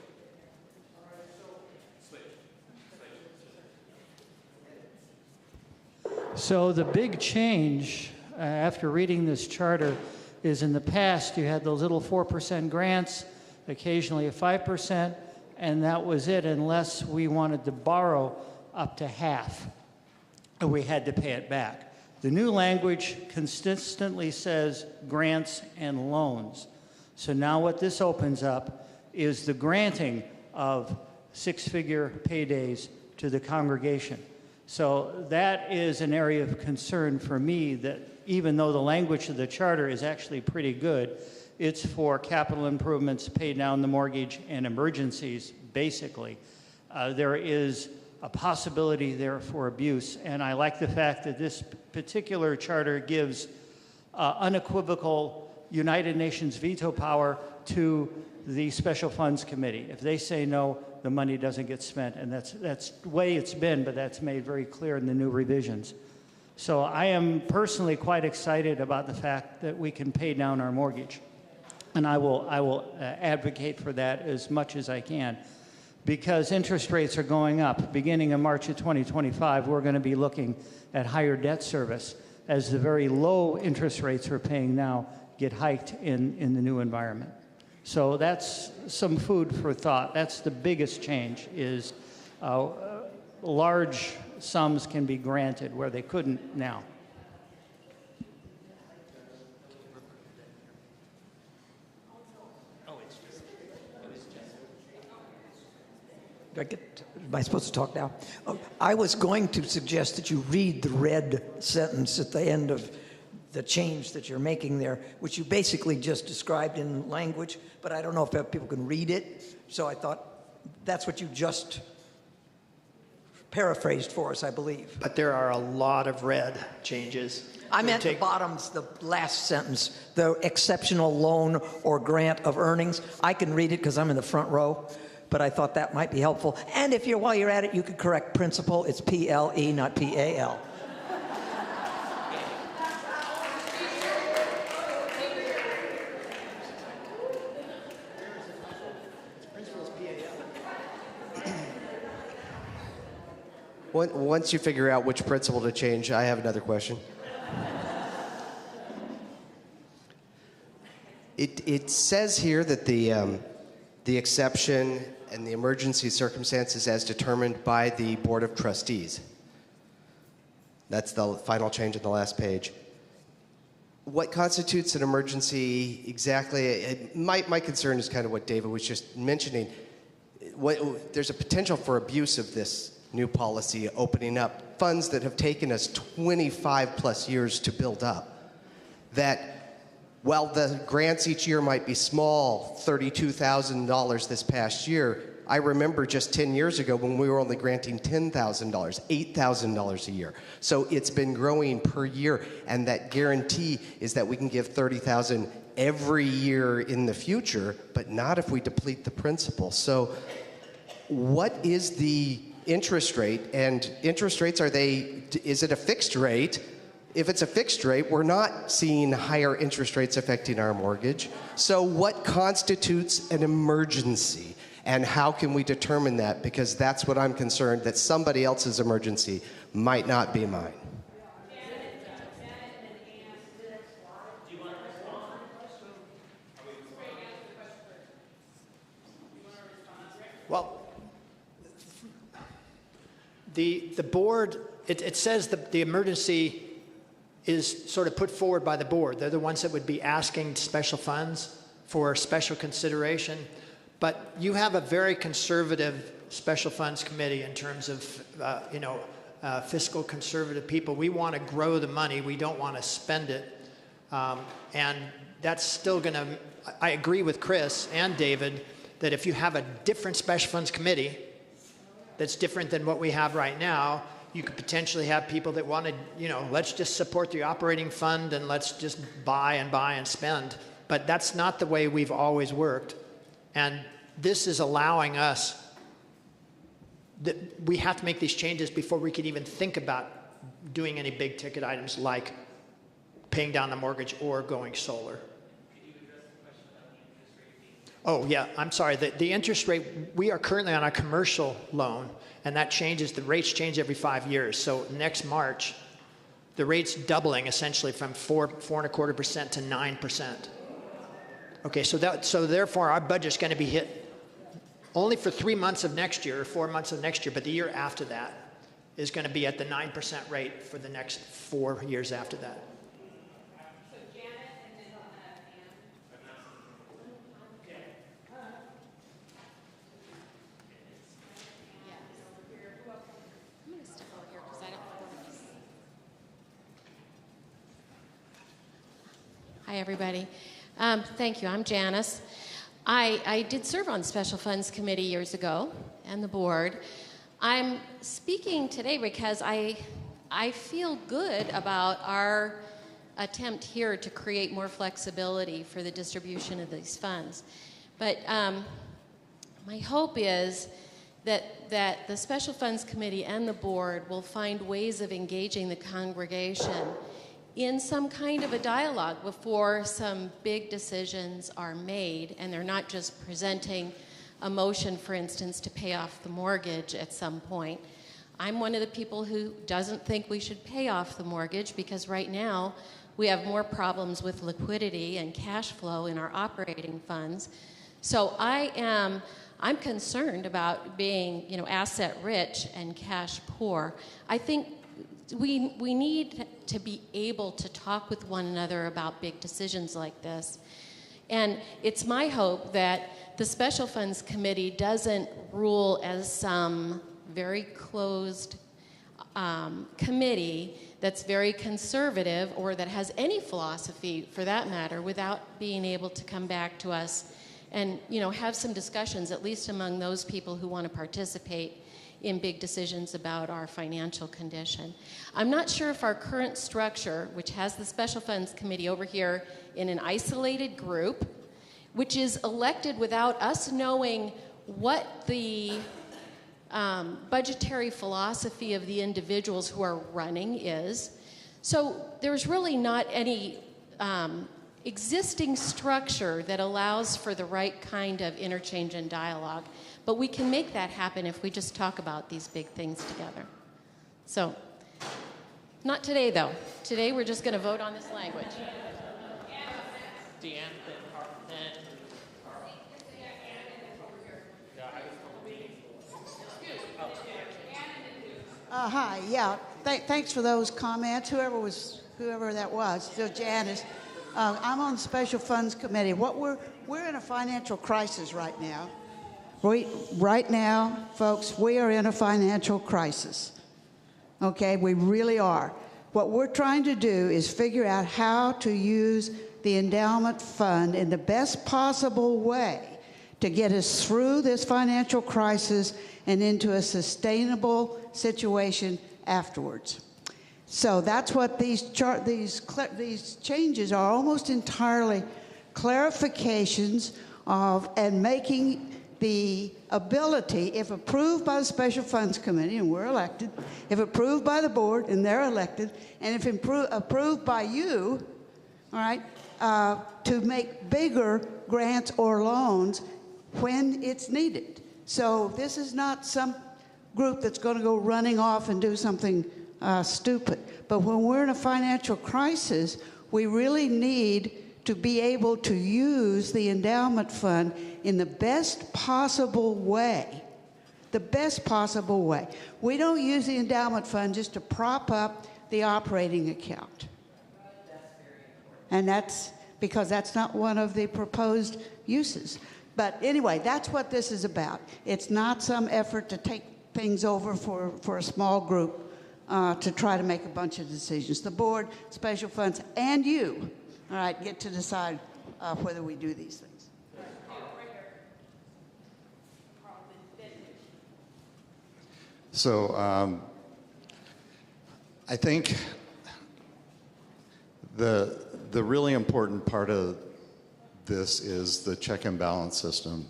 So the big change after reading this charter is, in the past you had those little 4% grants, occasionally a 5%, and that was it, unless we wanted to borrow up to half, and we had to pay it back. The new language consistently says grants and loans. So now what this opens up is the granting of six-figure paydays to the congregation. So that is an area of concern for me, that even though the language of the charter is actually pretty good, it's for capital improvements, pay down the mortgage, and emergencies, basically. There is a possibility there for abuse, and I like the fact that this particular charter gives unequivocal United Nations veto power to the Special Funds Committee. If they say no, the money doesn't get spent, and that's the way it's been, but that's made very clear in the new revisions. So I am personally quite excited about the fact that we can pay down our mortgage, and I will advocate for that as much as I can, because interest rates are going up. Beginning in March of 2025, we're going to be looking at higher debt service as the very low interest rates we're paying now get hiked in the new environment. So that's some food for thought. That's the biggest change, is large sums can be granted where they couldn't now. Am I supposed to talk now? Oh, I was going to suggest that you read the red sentence at the end of the change that you're making there, which you basically just described in language, but I don't know if people can read it. So I thought that's what you just paraphrased for us, I believe. But there are a lot of red changes. I meant the bottoms, the last sentence, the exceptional loan or grant of earnings. I can read it because I'm in the front row, but I thought that might be helpful. And if you're, while you're at it, you could correct principal. It's P-L-E, not P-A-L. Once you figure out which principle to change, I have another question. It says here that the exception and the emergency circumstances as determined by the Board of Trustees. That's the final change on the last page. What constitutes an emergency exactly? My concern is kind of what David was just mentioning. There's a potential for abuse of this new policy, opening up funds that have taken us 25 plus years to build up. That while the grants each year might be small, $32,000 this past year, I remember just 10 years ago when we were only granting $10,000, $8,000 a year. So it's been growing per year, and that guarantee is that we can give $30,000 every year in the future, but not if we deplete the principal. So what is the interest rate? And interest rates, is it a fixed rate? If it's a fixed rate, we're not seeing higher interest rates affecting our mortgage. So what constitutes an emergency? And how can we determine that? Because that's what I'm concerned, that somebody else's emergency might not be mine. Well, the board, it says that the emergency is sort of put forward by the board. They're the ones that would be asking special funds for special consideration. But you have a very conservative special funds committee in terms of, fiscal conservative people. We want to grow the money. We don't want to spend it. And that's still going to, I agree with Chris and David that if you have a different special funds committee that's different than what we have right now, you could potentially have people that want to, let's just support the operating fund and let's just buy and spend. But that's not the way we've always worked. And this is allowing us, that we have to make these changes before we can even think about doing any big ticket items like paying down the mortgage or going solar. Oh, yeah, I'm sorry. The interest rate, we are currently on a commercial loan, and that changes, the rates change every 5 years. So next March, the rate's doubling essentially from 4.25% to 9%. Okay, so therefore our budget's going to be hit only for 3 months of next year or 4 months of next year, but the year after that is going to be at the 9% rate for the next 4 years after that. Hi, everybody. Thank you. I'm Janice. I did serve on the Special Funds Committee years ago and the board. I'm speaking today because I feel good about our attempt here to create more flexibility for the distribution of these funds. But my hope is that the Special Funds Committee and the board will find ways of engaging the congregation in some kind of a dialogue before some big decisions are made, and they're not just presenting a motion, for instance, to pay off the mortgage at some point. I'm one of the people who doesn't think we should pay off the mortgage because right now we have more problems with liquidity and cash flow in our operating funds. So I'm concerned about being, asset rich and cash poor. I think we need to be able to talk with one another about big decisions like this. And it's my hope that the Special Funds Committee doesn't rule as some very closed committee that's very conservative or that has any philosophy for that matter without being able to come back to us and have some discussions, at least among those people who want to participate in big decisions about our financial condition. I'm not sure if our current structure, which has the Special Funds Committee over here in an isolated group, which is elected without us knowing what the budgetary philosophy of the individuals who are running is. So there's really not any existing structure that allows for the right kind of interchange and dialogue. But we can make that happen if we just talk about these big things together. So, not today, though. Today, we're just going to vote on this language. Deanne, then Hi, yeah. Thanks for those comments. Whoever that was, still Janice. I'm on the Special Funds Committee. We're in a financial crisis right now. Right now, folks, we are in a financial crisis. Okay, we really are. What we're trying to do is figure out how to use the endowment fund in the best possible way to get us through this financial crisis and into a sustainable situation afterwards. So that's what these changes are, almost entirely clarifications of and making the ability, if approved by the Special Funds Committee, and we're elected, if approved by the board, and they're elected, and if approved by you, all right, to make bigger grants or loans when it's needed. So this is not some group that's going to go running off and do something stupid. But when we're in a financial crisis, we really need to be able to use the endowment fund in the best possible way. The best possible way. We don't use the endowment fund just to prop up the operating account. And that's because that's not one of the proposed uses. But anyway, that's what this is about. It's not some effort to take things over for a small group to try to make a bunch of decisions. The board, special funds, and you, all right, get to decide whether we do these things. So I think the really important part of this is the check and balance system.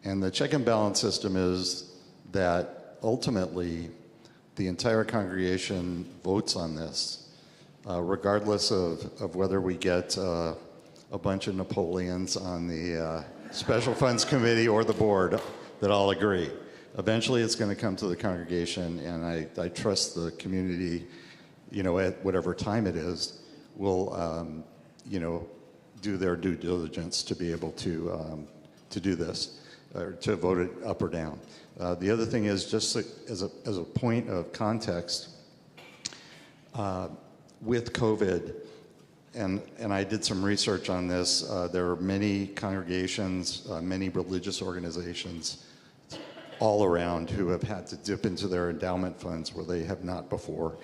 And the check and balance system is that ultimately the entire congregation votes on this, regardless of whether we get a bunch of Napoleons on the Special Funds Committee or the board that all agree. Eventually it's going to come to the congregation, and I trust the community, at whatever time it is, will, do their due diligence to be able to do this. or to vote it up or down. The other thing is, just as a point of context, with COVID, and I did some research on this, there are many congregations, many religious organizations all around who have had to dip into their endowment funds where they have not before,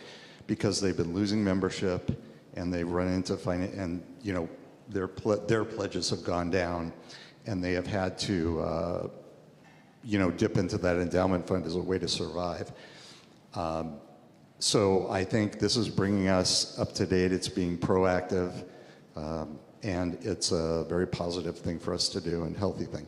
because they've been losing membership and they run into and you know their pledges have gone down, and they have had to you know dip into that endowment fund as a way to survive. So I think this is bringing us up to date. It's being proactive, and it's a very positive thing for us to do and healthy thing.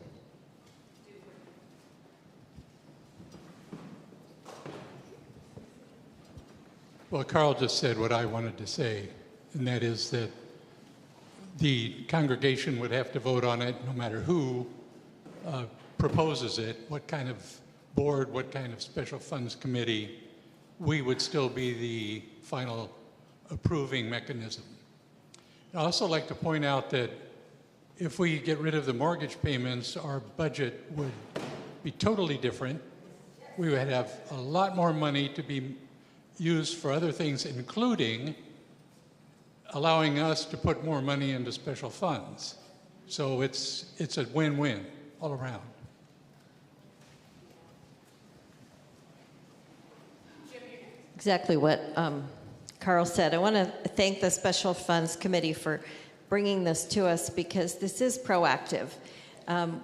Well, Carl just said what I wanted to say, and that is that the congregation would have to vote on it no matter who proposes it, what kind of board, what kind of special funds committee. We would still be the final approving mechanism. I'd also like to point out that if we get rid of the mortgage payments, our budget would be totally different. We would have a lot more money to be used for other things, including allowing us to put more money into special funds. So it's a win-win all around. Exactly what Carl said. I want to thank the Special Funds Committee for bringing this to us, because this is proactive.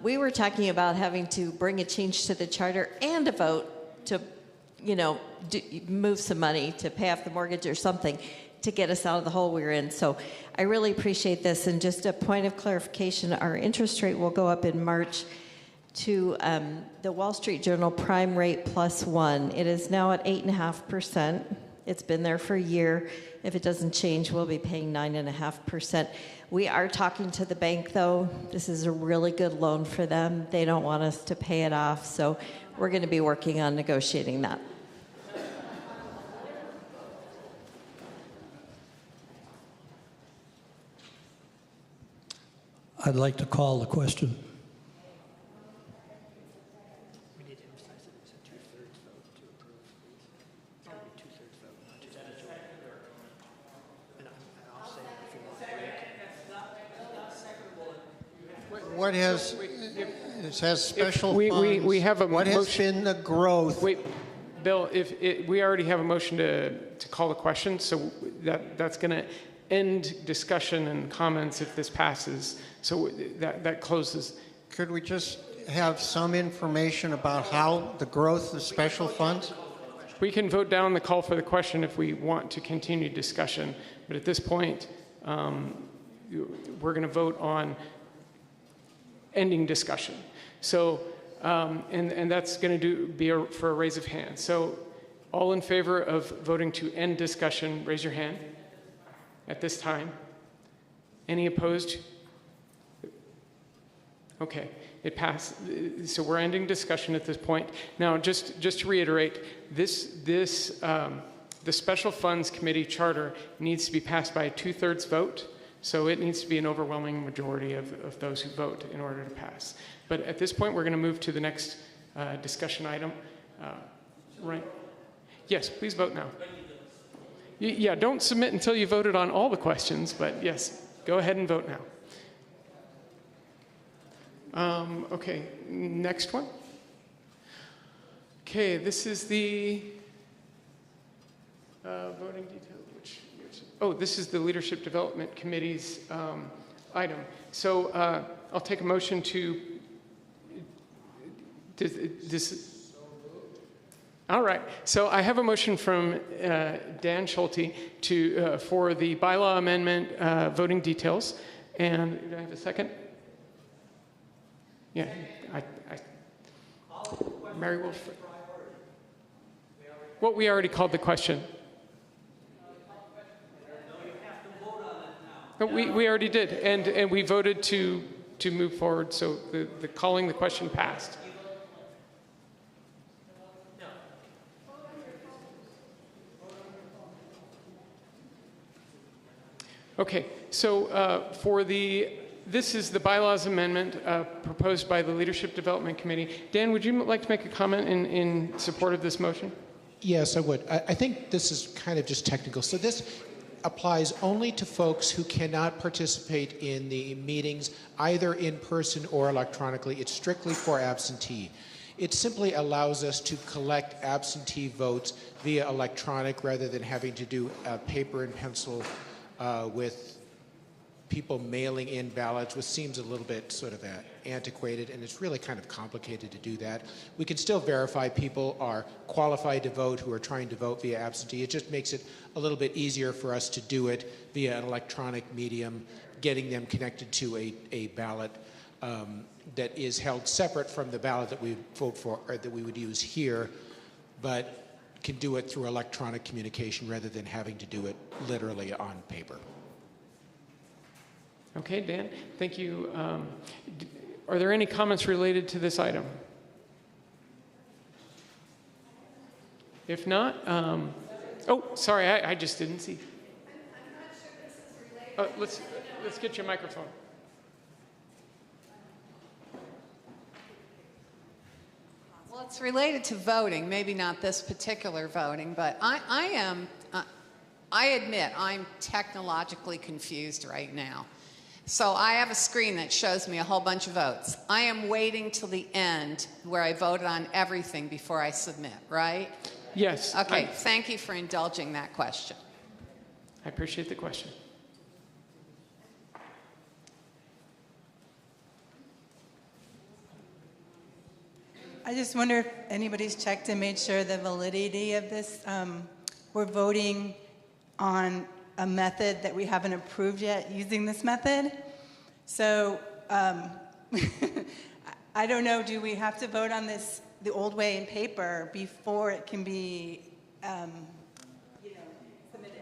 We were talking about having to bring a change to the charter and a vote to, you know, move some money to pay off the mortgage or something to get us out of the hole we were in. So I really appreciate this. And just a point of clarification, our interest rate will go up in March to the Wall Street Journal prime rate +1. It is now at 8.5%. It's been there for a year. If it doesn't change, we'll be paying 9.5%. We are talking to the bank, though. This is a really good loan for them. They don't want us to pay it off, so we're going to be working on negotiating that. I'd like to call the question. What has, it has special funds. We have a what has been the growth? Wait, Bill, we already have a motion to call the question, so that's going to end discussion and comments if this passes. So that closes. Could we just have some information about how the growth of special funds? We can vote down the call for the question if we want to continue discussion, but at this point, we're going to vote on ending discussion. So, and that's going to be for a raise of hands. So, all in favor of voting to end discussion, raise your hand at this time. Any opposed? Okay, it passed. So we're ending discussion at this point. Now, just to reiterate, the Special Funds Committee charter needs to be passed by a 2/3 vote. So it needs to be an overwhelming majority of those who vote in order to pass. But at this point, we're going to move to the next discussion item. Right? Yes, please vote now. Yeah, don't submit until you voted on all the questions, but yes, go ahead and vote now. Okay, next one. Okay, this is the voting detail. Oh, this is the Leadership Development Committee's item. So I'll take a motion to this. All right. So I have a motion from Dan Schulte for the bylaw amendment voting details. And do I have a second? Yeah. Mary Wolf. Well, we already called the question. We already did, and we voted to move forward, so the calling the question passed. Okay, so for the this is the bylaws amendment proposed by the Leadership Development Committee. Dan, would you like to make a comment in support of this motion? Yes, I would. I think this is kind of just technical. So this applies only to folks who cannot participate in the meetings either in person or electronically. It's strictly for absentee. It simply allows us to collect absentee votes via electronic rather than having to do paper and pencil with people mailing in ballots, which seems a little bit sort of antiquated, and it's really kind of complicated to do that. We can still verify people are qualified to vote who are trying to vote via absentee. It just makes it a little bit easier for us to do it via an electronic medium, getting them connected to a ballot that is held separate from the ballot that we vote for, or that we would use here, but can do it through electronic communication rather than having to do it literally on paper. Okay, Dan, thank you. Are there any comments related to this item? If not, oh, sorry, I just didn't see. Let's get your microphone. Well, it's related to voting, maybe not this particular voting, but I admit I'm technologically confused right now. So I have a screen that shows me a whole bunch of votes. I am waiting till the end where I voted on everything before I submit, right? Yes. Okay, thank you for indulging that question. I appreciate the question. I just wonder if anybody's checked and made sure the validity of this. We're voting on a method that we haven't approved yet using this method. So I don't know, do we have to vote on this the old way in paper before it can be submitted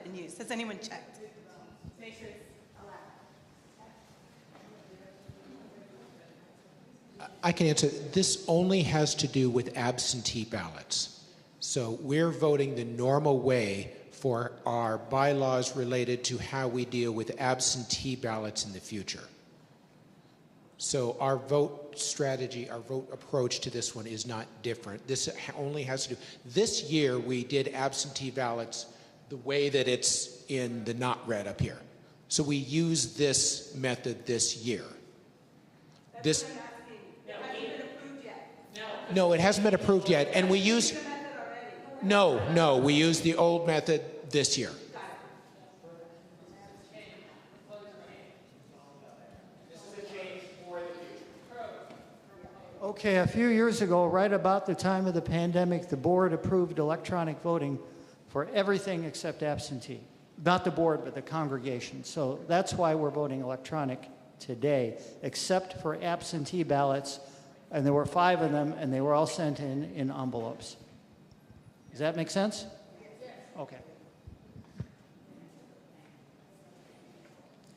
and used? Has anyone checked? Make sure it's allowed. I can answer. This only has to do with absentee ballots. So we're voting the normal way for our bylaws related to how we deal with absentee ballots in the future. So our vote strategy, our vote approach to this one is not different. This only has to do, this year we did absentee ballots the way that it's in the not red up here. So we use this method this year. This, no, it hasn't been approved yet. And we use, no, we use the old method this year. Okay, a few years ago, right about the time of the pandemic, the board approved electronic voting for everything except absentee. Not the board, but the congregation. So that's why we're voting electronic today, except for absentee ballots. And there were 5 of them, and they were all sent in envelopes. Does that make sense? Okay.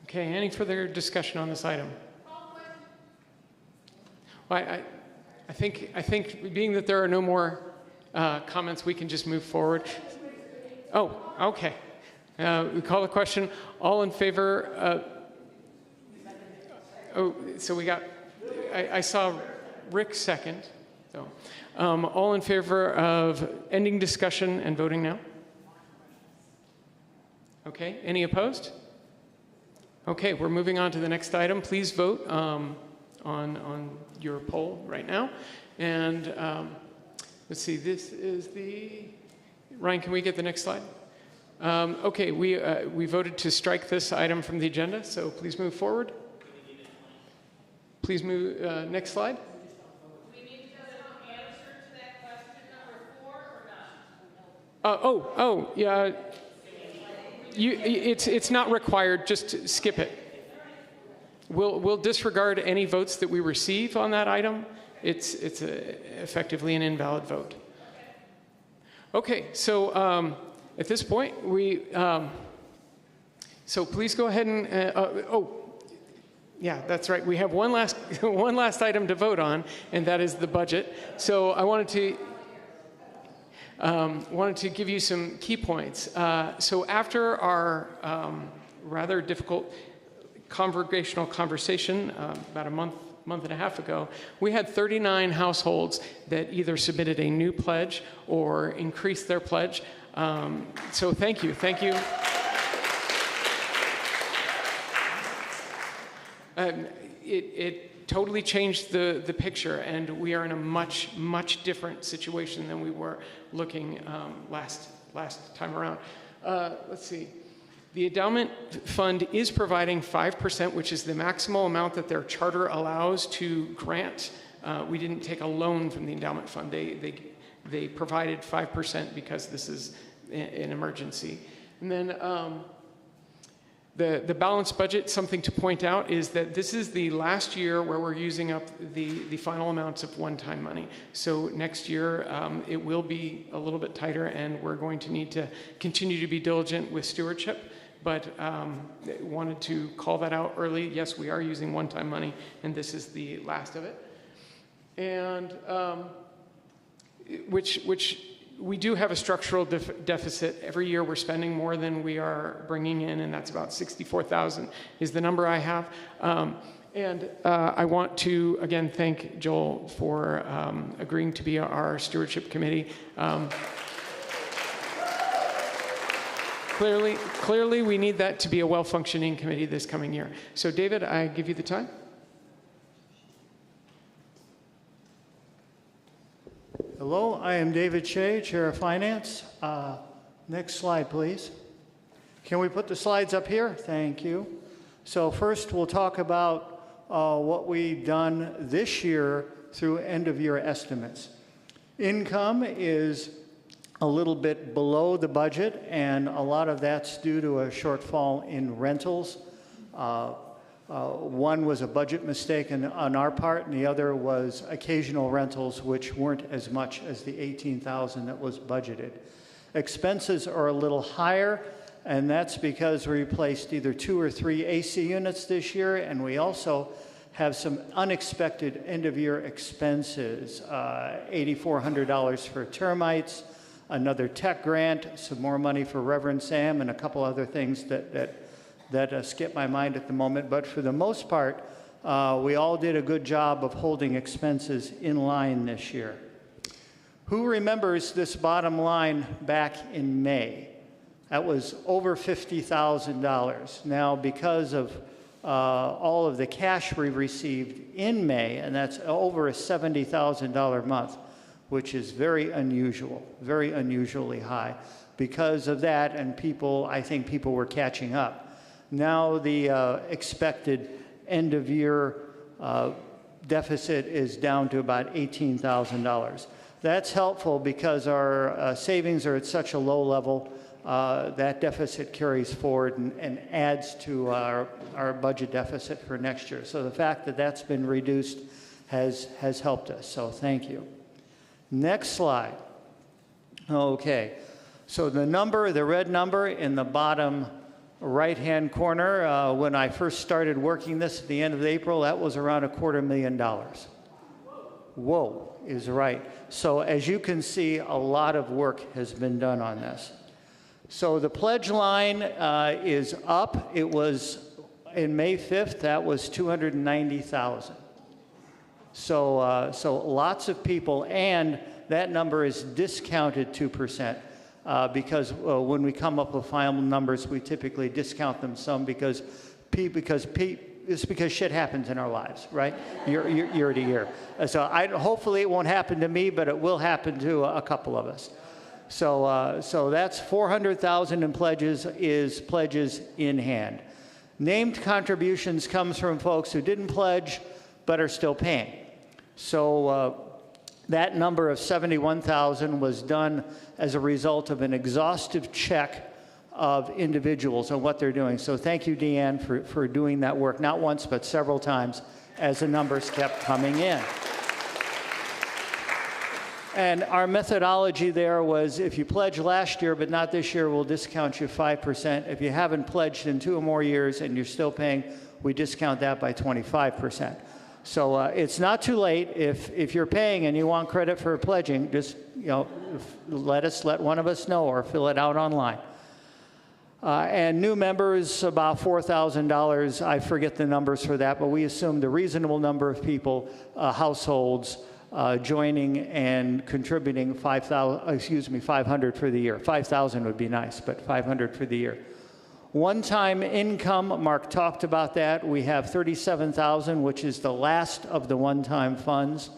Okay, any further discussion on this item? Well, I think being that there are no more comments, we can just move forward. Oh, okay. We call the question. All in favor? So we got, I saw Rick second. So, all in favor of ending discussion and voting now? Okay, any opposed? Okay, we're moving on to the next item. Please vote on your poll right now. And let's see, this is the, Ryan, can we get the next slide? Okay, we voted to strike this item from the agenda, so please move forward. Please move, next slide. Yeah. It's not required. Just skip it. We'll disregard any votes that we receive on that item. It's effectively an invalid vote. Okay. So at this point, so please go ahead and. Yeah, that's right. We have one last item to vote on, and that is the budget. So I wanted to give you some key points. So after our rather difficult congregational conversation about a month and a half ago, we had 39 households that either submitted a new pledge or increased their pledge. So thank you. It totally changed the picture, and we are in a much different situation than we were looking last time around. Let's see. The endowment fund is providing 5%, which is the maximal amount that their charter allows to grant. We didn't take a loan from the endowment fund. They provided 5% because this is an emergency. And then the balanced budget, something to point out is that this is the last year where we're using up the final amounts of one-time money. So next year it will be a little bit tighter, and we're going to need to continue to be diligent with stewardship. But wanted to call that out early. Yes, we are using one-time money, and this is the last of it. And which we do have a structural deficit. Every year we're spending more than we are bringing in, and that's about $64,000 is the number I have. And I want to, again, thank Joel for agreeing to be our stewardship committee. Clearly, we need that to be a well-functioning committee this coming year. So, David, I give you the time. Hello, I am David Shea, Chair of Finance. Next slide, please. Can we put the slides up here? Thank you. So first, we'll talk about what we've done this year through end-of-year estimates. Income is a little bit below the budget, and a lot of that's due to a shortfall in rentals. One was a budget mistake on our part, and the other was occasional rentals, which weren't as much as the $18,000 that was budgeted. Expenses are a little higher, and that's because we replaced either 2 or 3 AC units this year, and we also have some unexpected end-of-year expenses, $8,400 for termites, another tech grant, some more money for Reverend Sam, and a couple other things that skip my mind at the moment. But for the most part, we all did a good job of holding expenses in line this year. Who remembers this bottom line back in May? That was over $50,000. Now, because of all of the cash we received in May, and that's over a $70,000 month, which is very unusual, very unusually high. Because of that, and I think people were catching up. Now the expected end-of-year deficit is down to about $18,000. That's helpful because our savings are at such a low level. That deficit carries forward and adds to our budget deficit for next year. So the fact that that's been reduced has helped us, so thank you. Next slide. Okay, so the red number in the bottom right-hand corner, when I first started working this at the end of April, that was around $250,000. Whoa is right. So as you can see, a lot of work has been done on this. So the pledge line is up. It was, in May 5th, that was $290,000. So lots of people, and that number is discounted 2%. Because when we come up with final numbers, we typically discount them some because shit happens in our lives, right? Year to year. So hopefully it won't happen to me, but it will happen to a couple of us. So that's $400,000 in pledges in hand. Named contributions comes from folks who didn't pledge but are still paying. So that number of $71,000 was done as a result of an exhaustive check of individuals and what they're doing. So thank you, Deanne, for doing that work, not once, but several times as the numbers kept coming in. And our methodology there was if you pledged last year but not this year, we'll discount you 5%. If you haven't pledged in 2 or more years and you're still paying, we discount that by 25%. So it's not too late. If you're paying and you want credit for pledging, just let one of us know or fill it out online. And new members, about $4,000. I forget the numbers for that, but we assumed a reasonable number of people, households, joining and contributing $500 for the year. 5,000 would be nice, but 500 for the year. One-time income, Mark talked about that. We have 37,000, which is the last of the one-time funds.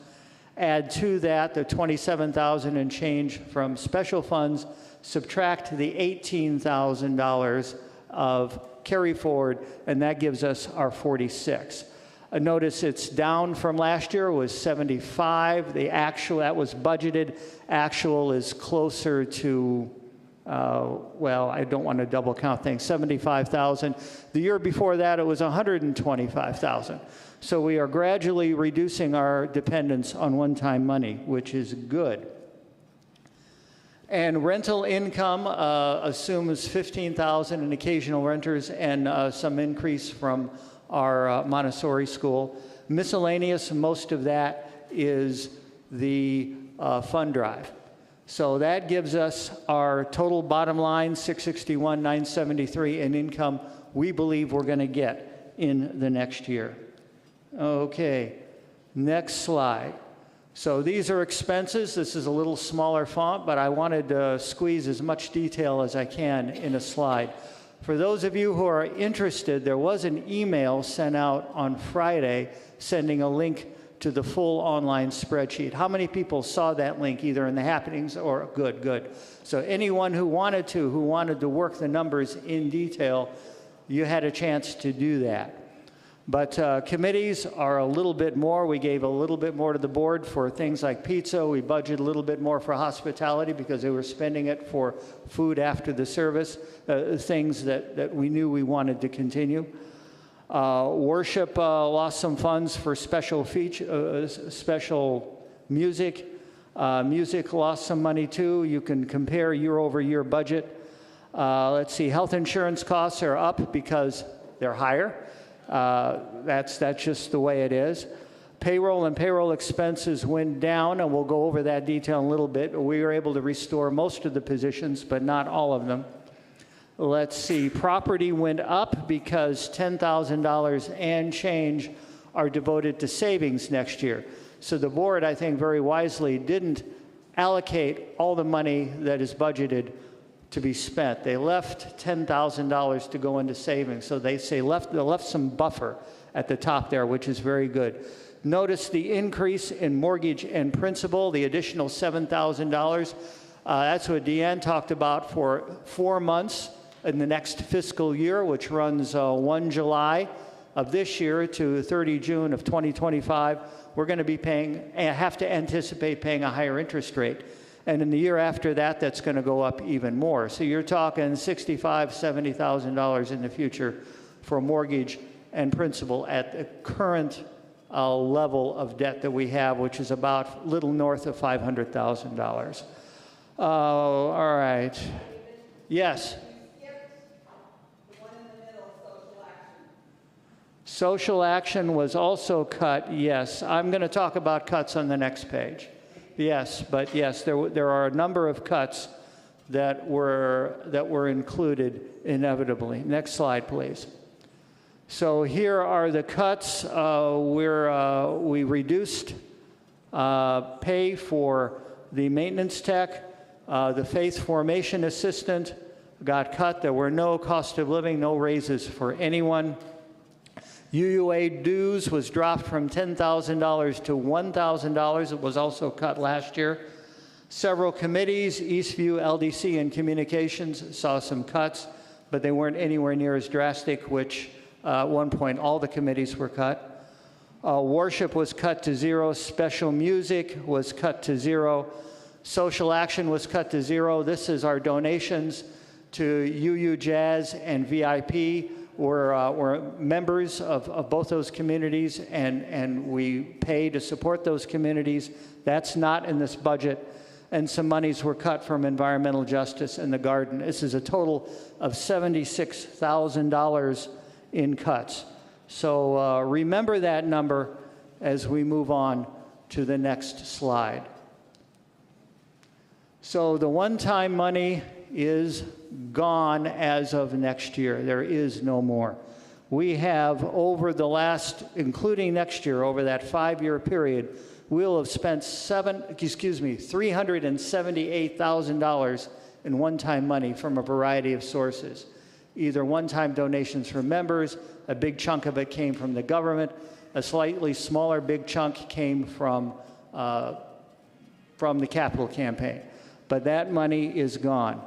Add to that the 27,000 and change from special funds, subtract the $18,000 of carry forward, and that gives us our 46. Notice it's down from last year, was 75. The actual, that was budgeted. Actual is closer to, well, I don't want to double count things, 75,000. The year before that, it was 125,000. So we are gradually reducing our dependence on one-time money, which is good. And rental income assumes 15,000 in occasional renters and some increase from our Montessori school. Miscellaneous, most of that is the fund drive. So that gives us our total bottom line, 661, 973 in income we believe we're going to get in the next year. Okay, next slide. So these are expenses. This is a little smaller font, but I wanted to squeeze as much detail as I can in a slide. For those of you who are interested, there was an email sent out on Friday sending a link to the full online spreadsheet. How many people saw that link either in the happenings or good. So anyone who wanted to work the numbers in detail, you had a chance to do that. But committees are a little bit more. We gave a little bit more to the board for things like pizza. We budgeted a little bit more for hospitality because they were spending it for food after the service, things that we knew we wanted to continue. Worship lost some funds for special music. Music lost some money too. You can compare year-over-year budget. Let's see, health insurance costs are up because they're higher. That's just the way it is. Payroll and payroll expenses went down, and we'll go over that detail in a little bit. We were able to restore most of the positions, but not all of them. Let's see, property went up because $10,000 and change are devoted to savings next year. So the board, I think very wisely, didn't allocate all the money that is budgeted to be spent. They left $10,000 to go into savings. So they left some buffer at the top there, which is very good. Notice the increase in mortgage and principal, the additional $7,000. That's what Deanne talked about for 4 months in the next fiscal year, which runs 1 July of this year to 30 June of 2025. We're going to be have to anticipate paying a higher interest rate. And in the year after that, that's going to go up even more. So you're talking $65,000, $70,000 in the future for mortgage and principal at the current level of debt that we have, which is about a little north of $500,000. All right. Yes. Social action was also cut, yes. I'm going to talk about cuts on the next page. Yes, but yes, there are a number of cuts that were included inevitably. Next slide, please. So here are the cuts. We reduced pay for the maintenance tech. The faith formation assistant got cut. There were no cost of living, no raises for anyone. UUA dues was dropped from $10,000 to $1,000. It was also cut last year. Several committees, Eastview, LDC, and Communications, saw some cuts, but they weren't anywhere near as drastic, which at one point all the committees were cut. Worship was cut to 0. Special music was cut to 0. Social action was cut to 0. This is our donations to UU Jazz and VIP. We're members of both those communities, and we pay to support those communities. That's not in this budget. And some monies were cut from environmental justice and the garden. This is a total of $76,000 in cuts. So remember that number as we move on to the next slide. So the one-time money is gone as of next year. There is no more. We have, over the last, including next year, over that 5-year period, we'll have spent $378,000 in one-time money from a variety of sources. Either one-time donations from members, a big chunk of it came from the government, a slightly smaller big chunk came from the capital campaign. But that money is gone.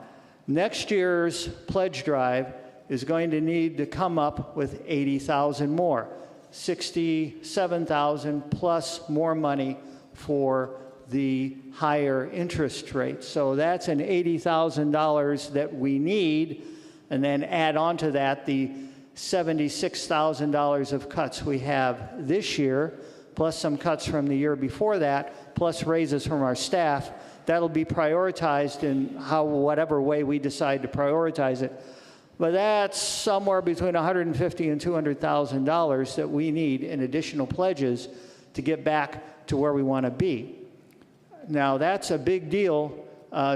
Next year's pledge drive is going to need to come up with 80,000 more, 67,000 plus more money for the higher interest rates. So that's an $80,000 that we need, and then add on to that the $76,000 of cuts we have this year, plus some cuts from the year before that, plus raises from our staff. That'll be prioritized in whatever way we decide to prioritize it. But that's somewhere between $150,000 and $200,000 that we need in additional pledges to get back to where we want to be. Now, that's a big deal,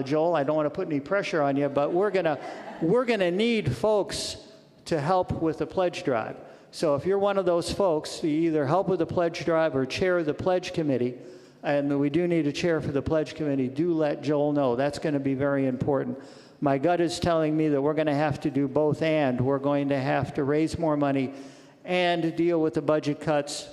Joel. I don't want to put any pressure on you, but we're gonna need folks to help with the pledge drive. So if you're one of those folks, you either help with the pledge drive or chair the pledge committee, and we do need a chair for the pledge committee, do let Joel know. That's going to be very important. My gut is telling me that we're going to have to do both, and we're going to have to raise more money and deal with the budget cuts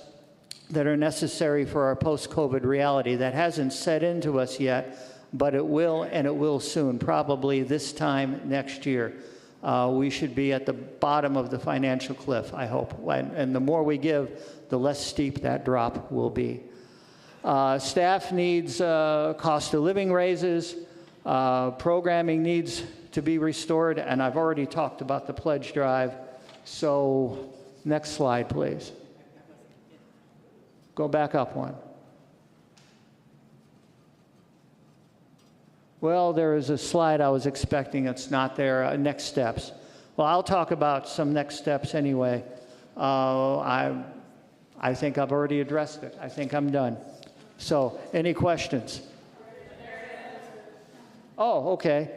that are necessary for our post-COVID reality. That hasn't set into us yet, but it will, and it will soon, probably this time next year. We should be at the bottom of the financial cliff, I hope. And the more we give, the less steep that drop will be. Staff needs cost of living raises. Programming needs to be restored, and I've already talked about the pledge drive. So next slide, please. Go back up one. Well, there is a slide I was expecting. It's not there. Next steps. Well, I'll talk about some next steps anyway. I think I've already addressed it. I think I'm done. So, any questions? Oh, okay.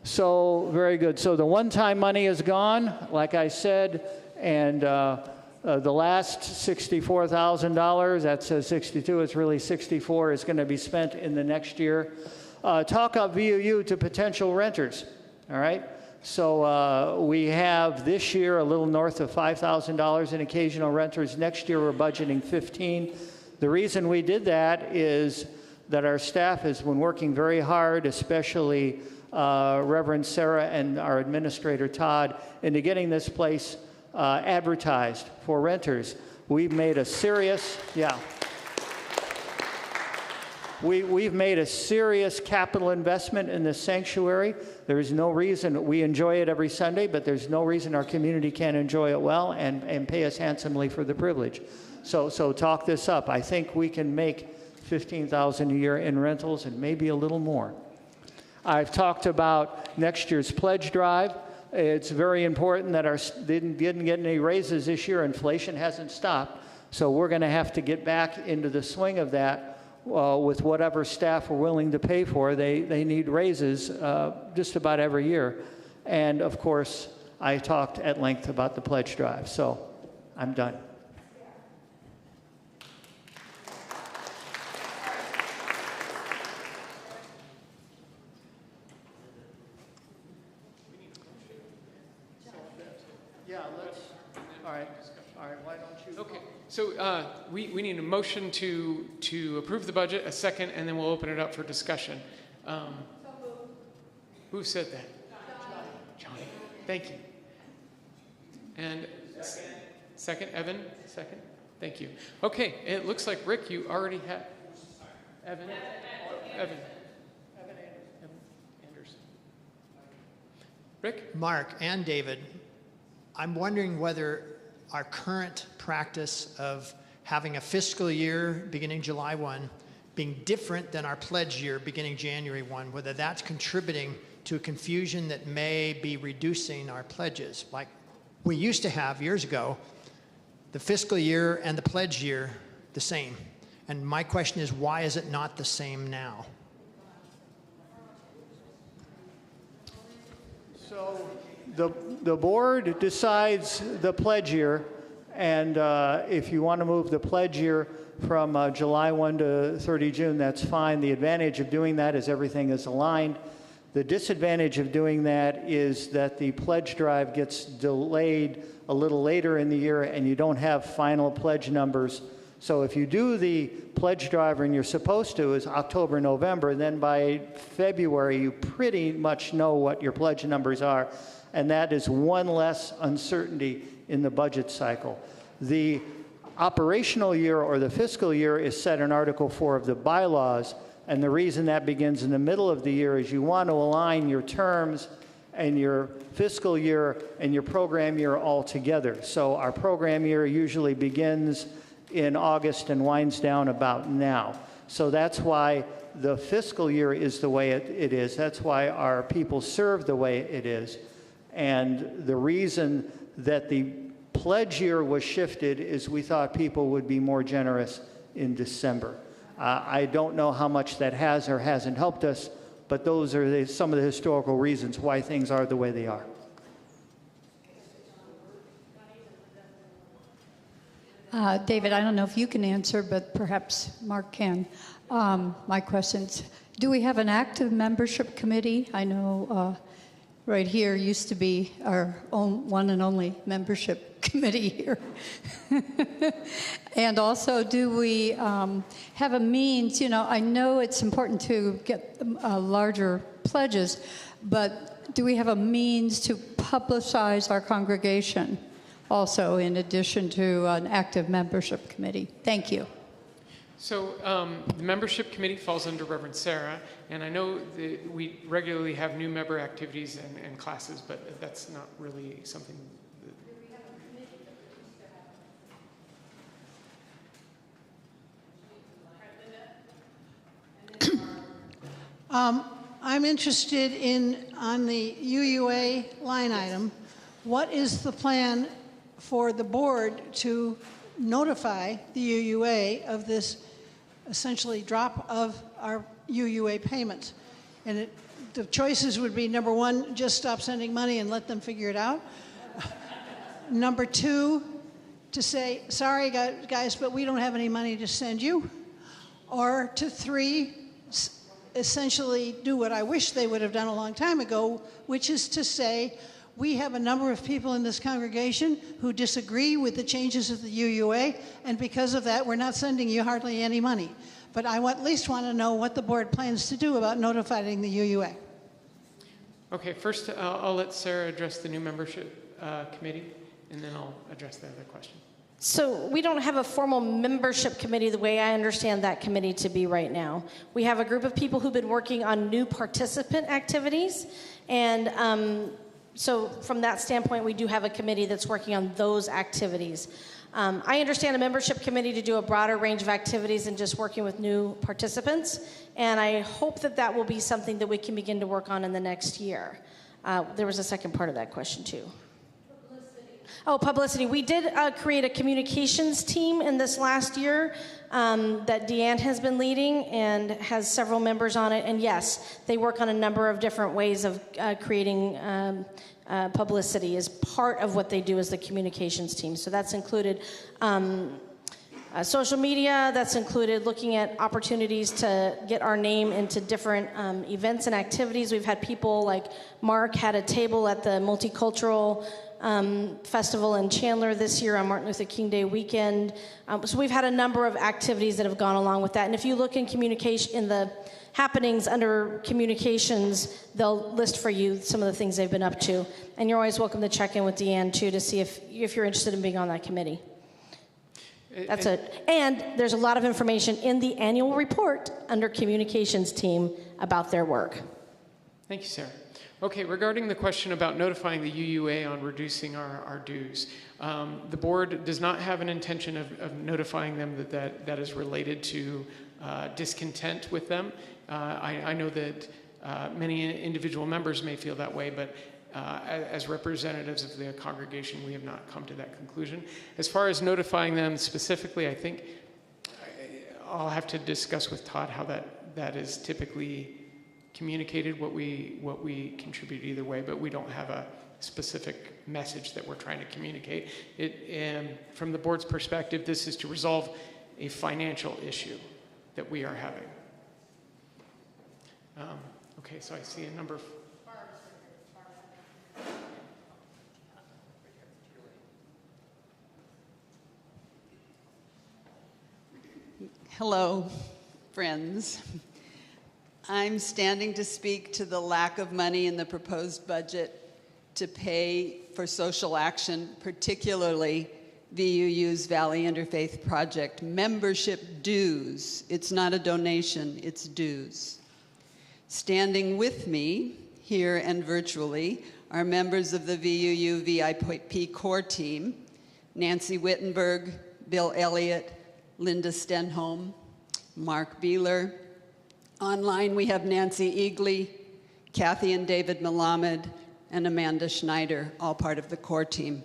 So, very good. So the one-time money is gone, like I said, and the last $64,000, that says 62, it's really 64, is going to be spent in the next year. Talk of VUU to potential renters, all right? So we have this year a little north of $5,000 in occasional renters. Next year we're budgeting 15. The reason we did that is that our staff has been working very hard, especially Reverend Sarah and our administrator Todd, into getting this place advertised for renters. We've made a serious, We've made a serious capital investment in this sanctuary. There is no reason, we enjoy it every Sunday, but there's no reason our community can't enjoy it well and pay us handsomely for the privilege. So talk this up. I think we can make $15,000 a year in rentals and maybe a little more. I've talked about next year's pledge drive. It's very important that our didn't get any raises this year. Inflation hasn't stopped. So we're going to have to get back into the swing of that. With whatever staff are willing to pay for. They need raises just about every year. And of course, I talked at length about the pledge drive. So I'm done. All right, why don't you? Okay, so we need a motion to approve the budget, a second, and then we'll open it up for discussion. Who said that? Johnny. Thank you. And second, Evan, second. Thank you. Okay, it looks like Rick, you already have. Evan. Anderson. Rick? Mark and David, I'm wondering whether our current practice of having a fiscal year beginning July 1 being different than our pledge year beginning January 1, whether that's contributing to a confusion that may be reducing our pledges. Like we used to have years ago, the fiscal year and the pledge year the same. And my question is, why is it not the same now? So the board decides the pledge year, and if you want to move the pledge year from July 1 to 30 June, that's fine. The advantage of doing that is everything is aligned. The disadvantage of doing that is that the pledge drive gets delayed a little later in the year and you don't have final pledge numbers. So if you do the pledge drive, and you're supposed to, is October, November, then by February you pretty much know what your pledge numbers are, and that is one less uncertainty in the budget cycle. The operational year or the fiscal year is set in Article 4 of the bylaws, and the reason that begins in the middle of the year is you want to align your terms and your fiscal year and your program year all together. So our program year usually begins in August and winds down about now. So that's why the fiscal year is the way it is. That's why our people serve the way it is. And the reason that the pledge year was shifted is we thought people would be more generous in December. I don't know how much that has or hasn't helped us, but those are some of the historical reasons why things are the way they are. David, I don't know if you can answer, but perhaps Mark can. My questions, do we have an active membership committee? I know right here used to be our own one and only membership committee here. And also, do we have a means, I know it's important to get larger pledges, but do we have a means to publicize our congregation also in addition to an active membership committee? Thank you. So the membership committee falls under Reverend Sarah, and I know that we regularly have new member activities and classes, but that's not really something. I'm interested on the UUA line item, what is the plan for the board to notify the UUA of this essentially drop of our UUA payments? And the choices would be, number one, just stop sending money and let them figure it out. Number two, to say, sorry guys, but we don't have any money to send you. Or to three, essentially do what I wish they would have done a long time ago, which is to say, we have a number of people in this congregation who disagree with the changes of the UUA, and because of that, we're not sending you hardly any money. But I at least want to know what the board plans to do about notifying the UUA. Okay, first I'll let Sarah address the new membership committee, and then I'll address the other question. So we don't have a formal membership committee the way I understand that committee to be right now. We have a group of people who've been working on new participant activities, and so from that standpoint, we do have a committee that's working on those activities. I understand a membership committee to do a broader range of activities than just working with new participants, and I hope that that will be something that we can begin to work on in the next year. There was a second part of that question, too. Oh, publicity. We did create a communications team in this last year that Deanne has been leading and has several members on it. And yes, they work on a number of different ways of creating publicity as part of what they do as the communications team. So that's included social media, that's included looking at opportunities to get our name into different events and activities. We've had people like Mark had a table at the Multicultural Festival in Chandler this year on Martin Luther King Day weekend. So we've had a number of activities that have gone along with that. And if you look in communication, in the happenings under communications, they'll list for you some of the things they've been up to. And you're always welcome to check in with Deanne, too, to see if you're interested in being on that committee. That's it. And there's a lot of information in the annual report under communications team about their work. Thank you, Sarah. Okay, regarding the question about notifying the UUA on reducing our dues, the board does not have an intention of notifying them that is related to discontent with them. I know that many individual members may feel that way, but as representatives of the congregation, we have not come to that conclusion. As far as notifying them specifically, I think I'll have to discuss with Todd how that is typically communicated what we contribute either way, but we don't have a specific message that we're trying to communicate. From the board's perspective, this is to resolve a financial issue that we are having. Okay, so I see a number of... Hello, friends. I'm standing to speak to the lack of money in the proposed budget to pay for social action, particularly VUU's Valley Interfaith Project membership dues. It's not a donation, it's dues. Standing with me here and virtually are members of the VUU VIP core team, Nancy Wittenberg, Bill Elliott, Linda Stenholm, Mark Beeler. Online we have Nancy Eagley, Kathy and David Melamed, and Amanda Schneider, all part of the core team.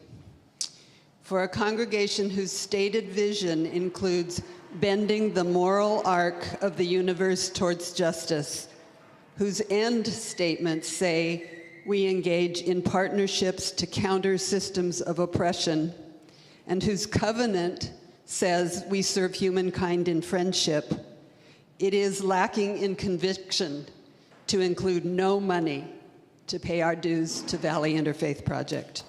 For a congregation whose stated vision includes bending the moral arc of the universe towards justice, whose end statements say we engage in partnerships to counter systems of oppression, and whose covenant says we serve humankind in friendship, it is lacking in conviction to include no money to pay our dues to Valley Interfaith Project.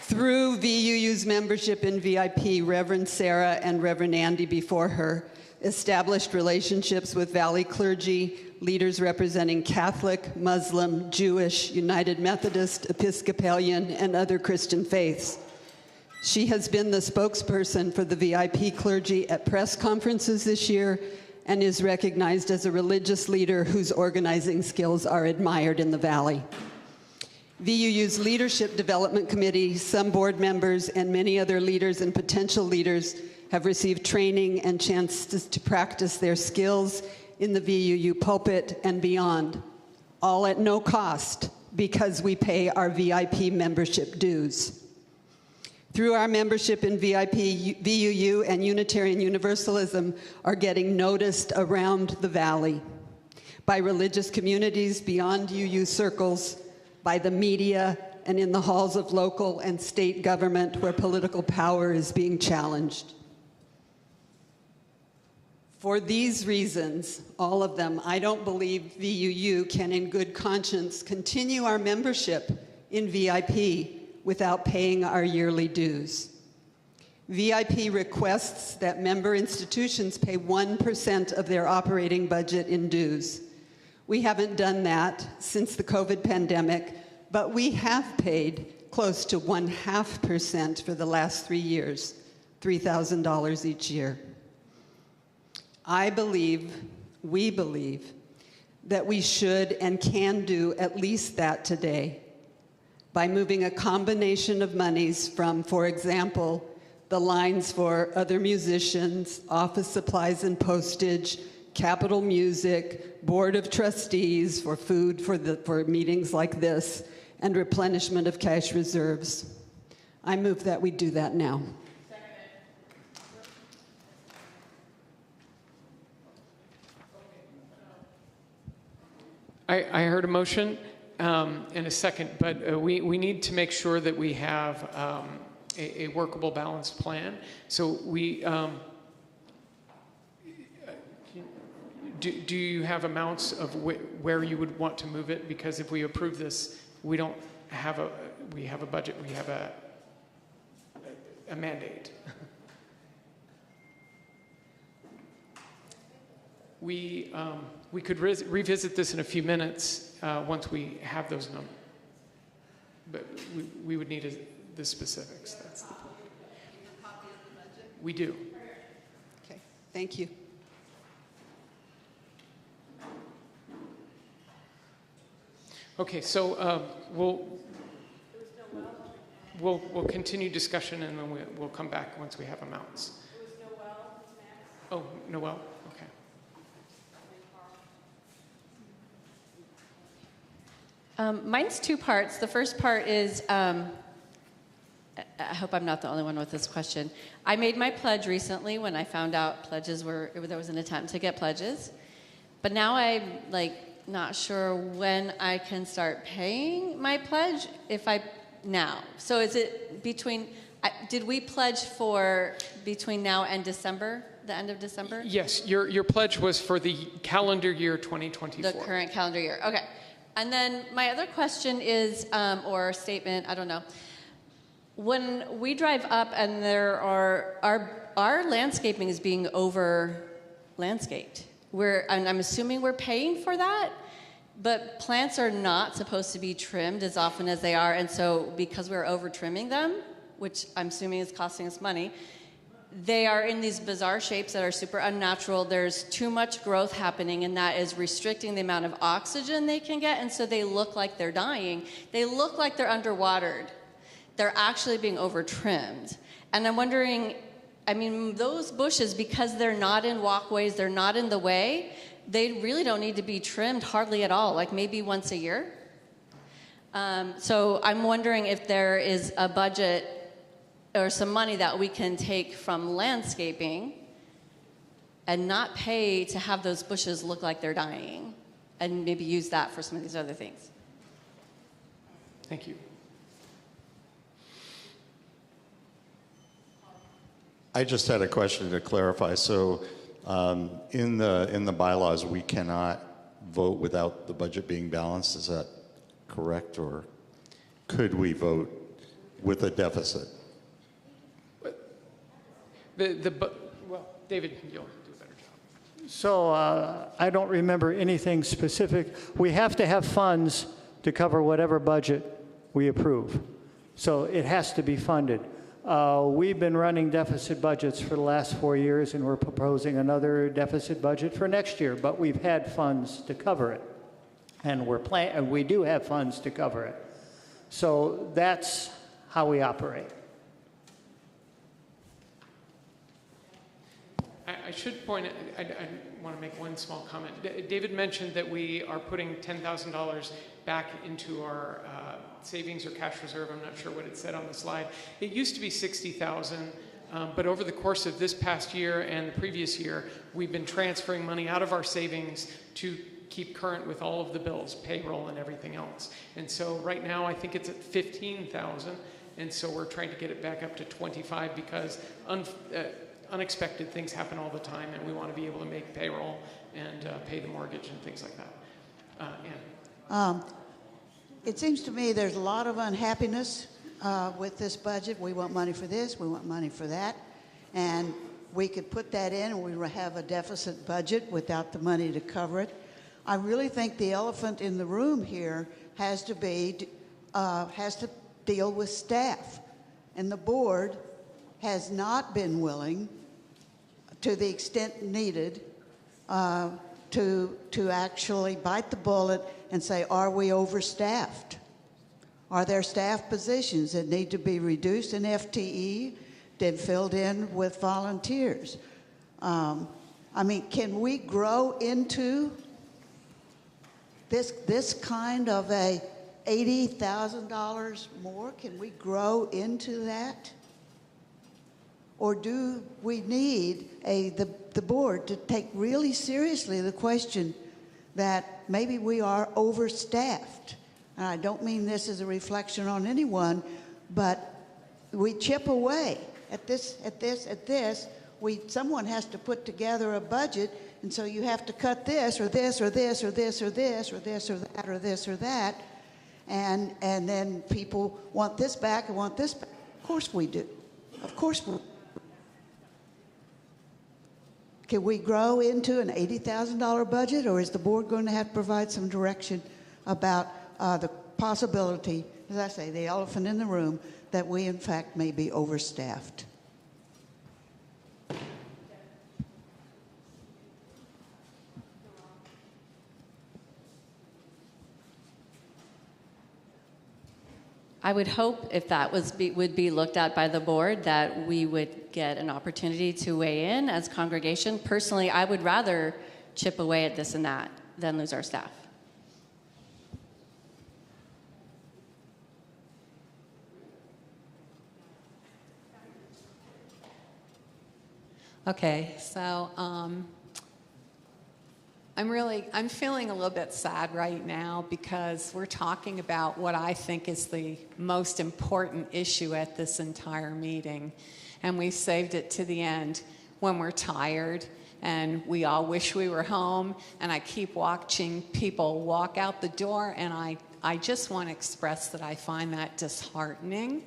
Through VUU's membership in VIP, Reverend Sarah and Reverend Andy before her established relationships with Valley clergy, leaders representing Catholic, Muslim, Jewish, United Methodist, Episcopalian, and other Christian faiths. She has been the spokesperson for the VIP clergy at press conferences this year and is recognized as a religious leader whose organizing skills are admired in the Valley. VUU's Leadership Development Committee, some board members, and many other leaders and potential leaders have received training and chances to practice their skills in the VUU pulpit and beyond, all at no cost because we pay our VIP membership dues. Through our membership in VIP, VUU and Unitarian Universalism are getting noticed around the Valley by religious communities beyond UU circles, by the media, and in the halls of local and state government where political power is being challenged. For these reasons, all of them, I don't believe VUU can in good conscience continue our membership in VIP without paying our yearly dues. VIP requests that member institutions pay 1% of their operating budget in dues. We haven't done that since the COVID pandemic, but we have paid close to 0.5% for the last 3 years, $3,000 each year. We believe, that we should and can do at least that today by moving a combination of monies from, for example, the lines for other musicians, office supplies and postage, Capitol Music, Board of Trustees for food for meetings like this, and replenishment of cash reserves. I move that we do that now. I heard a motion and a second, but we need to make sure that we have a workable, balanced plan. So do you have amounts of where you would want to move it? Because if we approve this, we don't have we have a budget, we have a mandate. We could revisit this in a few minutes once we have those numbers. But we would need the specifics. That's the point. We do. Okay, thank you. Okay, so we'll continue discussion and then we'll come back once we have amounts. Oh, Noel. Okay. Mine's two parts. The first part is a I hope I'm not the only one with this question. I made my pledge recently when I found out there was an attempt to get pledges. But now I'm not sure when I can start paying my pledge now. So is it did we pledge for between now and December, the end of December? Yes, your pledge was for the calendar year 2024. The current calendar year, okay. And then my other question is, or statement, I don't know. When we drive up and our landscaping is being over landscaped. I'm assuming we're paying for that, but plants are not supposed to be trimmed as often as they are, and so because we're over trimming them, which I'm assuming is costing us money, they are in these bizarre shapes that are super unnatural. There's too much growth happening, and that is restricting the amount of oxygen they can get, and so they look like they're dying. They look like they're underwatered. They're actually being over-trimmed. And I'm wondering, those bushes, because they're not in walkways, they're not in the way, they really don't need to be trimmed hardly at all, like maybe once a year. So I'm wondering if there is a budget or some money that we can take from landscaping and not pay to have those bushes look like they're dying, and maybe use that for some of these other things. Thank you. I just had a question to clarify. So in the bylaws, we cannot vote without the budget being balanced. Is that correct? Or could we vote with a deficit? Well, David, you'll do a better job. So I don't remember anything specific. We have to have funds to cover whatever budget we approve. So it has to be funded. We've been running deficit budgets for the last 4 years, and we're proposing another deficit budget for next year, but we've had funds to cover it. And we do have funds to cover it. So that's how we operate. I should point out, I want to make one small comment. David mentioned that we are putting $10,000 back into our savings or cash reserve. I'm not sure what it said on the slide. It used to be $60,000, but over the course of this past year and the previous year, we've been transferring money out of our savings to keep current with all of the bills, payroll and everything else. And so right now, I think it's at $15,000, and so we're trying to get it back up to $25,000 because unexpected things happen all the time, and we want to be able to make payroll and pay the mortgage and things like that. Ann. It seems to me there's a lot of unhappiness with this budget. We want money for this, we want money for that, and we could put that in and we would have a deficit budget without the money to cover it. I really think the elephant in the room here has to deal with staff, and the board has not been willing, to the extent needed, to actually bite the bullet and say, are we overstaffed? Are there staff positions that need to be reduced in FTE, then filled in with volunteers? Can we grow into this kind of a $80,000 more? Can we grow into that? Or do we need the board to take really seriously the question that maybe we are overstaffed? And I don't mean this as a reflection on anyone, but we chip away at this. Someone has to put together a budget, and so you have to cut this or this or this or this or this or this or that or this or that, and then people want this back and want this back. Of course we do. Of course we do. Can we grow into an $80,000 budget, or is the board going to have to provide some direction about the possibility, as I say, the elephant in the room, that we in fact may be overstaffed? I would hope if that would be looked at by the board, that we would get an opportunity to weigh in as congregation. Personally, I would rather chip away at this and that than lose our staff. Okay, so I'm feeling a little bit sad right now because we're talking about what I think is the most important issue at this entire meeting. And we saved it to the end when we're tired and we all wish we were home. And I keep watching people walk out the door, and I just want to express that I find that disheartening.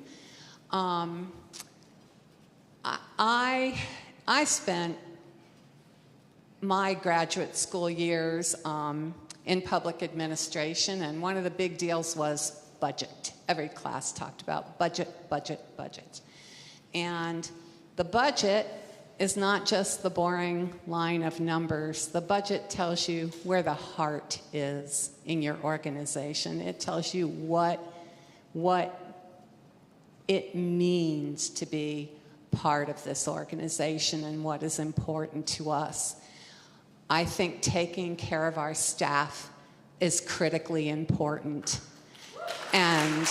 I spent my graduate school years in public administration, and one of the big deals was budget. Every class talked about budget, budget, budget. And the budget is not just the boring line of numbers. The budget tells you where the heart is in your organization. It tells you what it means to be part of this organization and what is important to us. I think taking care of our staff is critically important. And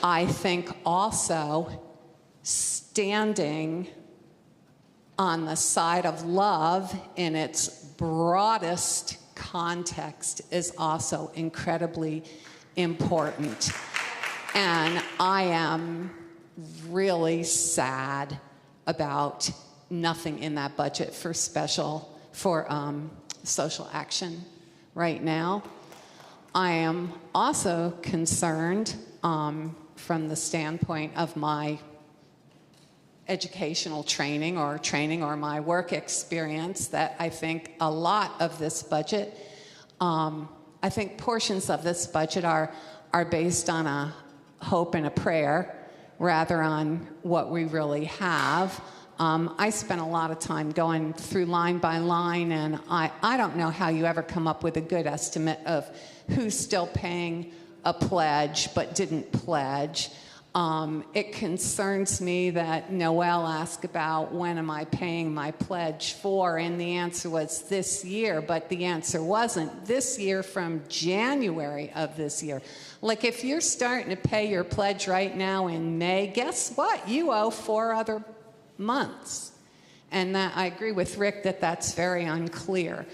I think also standing on the side of love in its broadest context is also incredibly important. And I am really sad about nothing in that budget for social action right now. I am also concerned from the standpoint of my educational training or my work experience that I think a lot of this budget, I think portions of this budget are based on a hope and a prayer rather on what we really have. I spent a lot of time going through line by line, and I don't know how you ever come up with a good estimate of who's still paying a pledge but didn't pledge. It concerns me that Noelle asked about when am I paying my pledge for, and the answer was this year, but the answer wasn't this year from January of this year. Like if you're starting to pay your pledge right now in May, guess what? You owe 4 other months. And that, I agree with Rick that that's very unclear.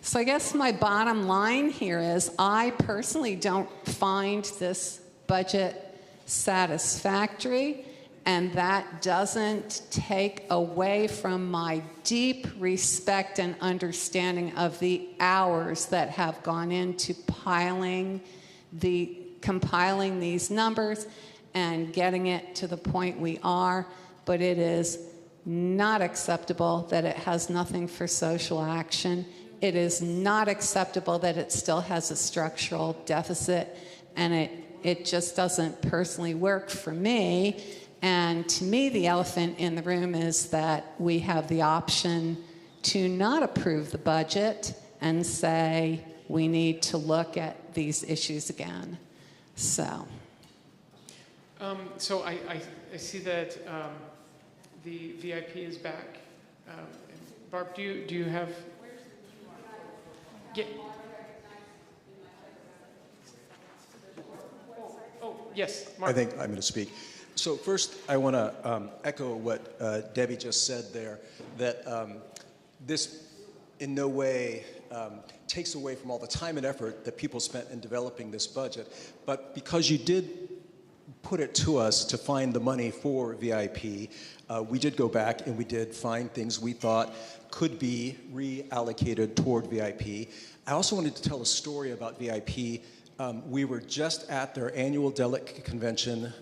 So I guess my bottom line here is I personally don't find this budget satisfactory, and that doesn't take away from my deep respect and understanding of the hours that have gone into compiling these numbers and getting it to the point we are. But it is not acceptable that it has nothing for social action. It is not acceptable that it still has a structural deficit, and it just doesn't personally work for me. And to me, the elephant in the room is that we have the option to not approve the budget and say we need to look at these issues again. So I see that the VIP is back. Barb, do you have? Yeah. Oh, yes, Mark. I think I'm going to speak. So first, I want to echo what Debbie just said there, that this in no way takes away from all the time and effort that people spent in developing this budget. But because you did put it to us to find the money for VIP, we did go back and we did find things we thought could be reallocated toward VIP. I also wanted to tell a story about VIP. We were just at their annual delegate convention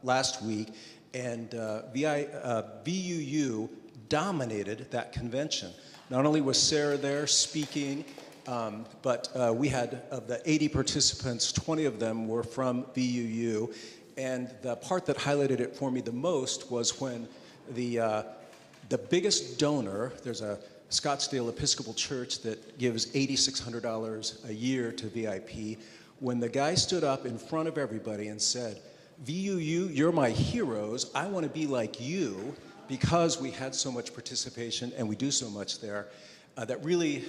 last week, and VUU dominated that convention. Not only was Sarah there speaking, but we had, of the 80 participants, 20 of them were from VUU. And the part that highlighted it for me the most was when the biggest donor, there's a Scottsdale Episcopal Church that gives $8,600 a year to VIP, when the guy stood up in front of everybody and said, VUU, you're my heroes, I want to be like you, because we had so much participation and we do so much there, that really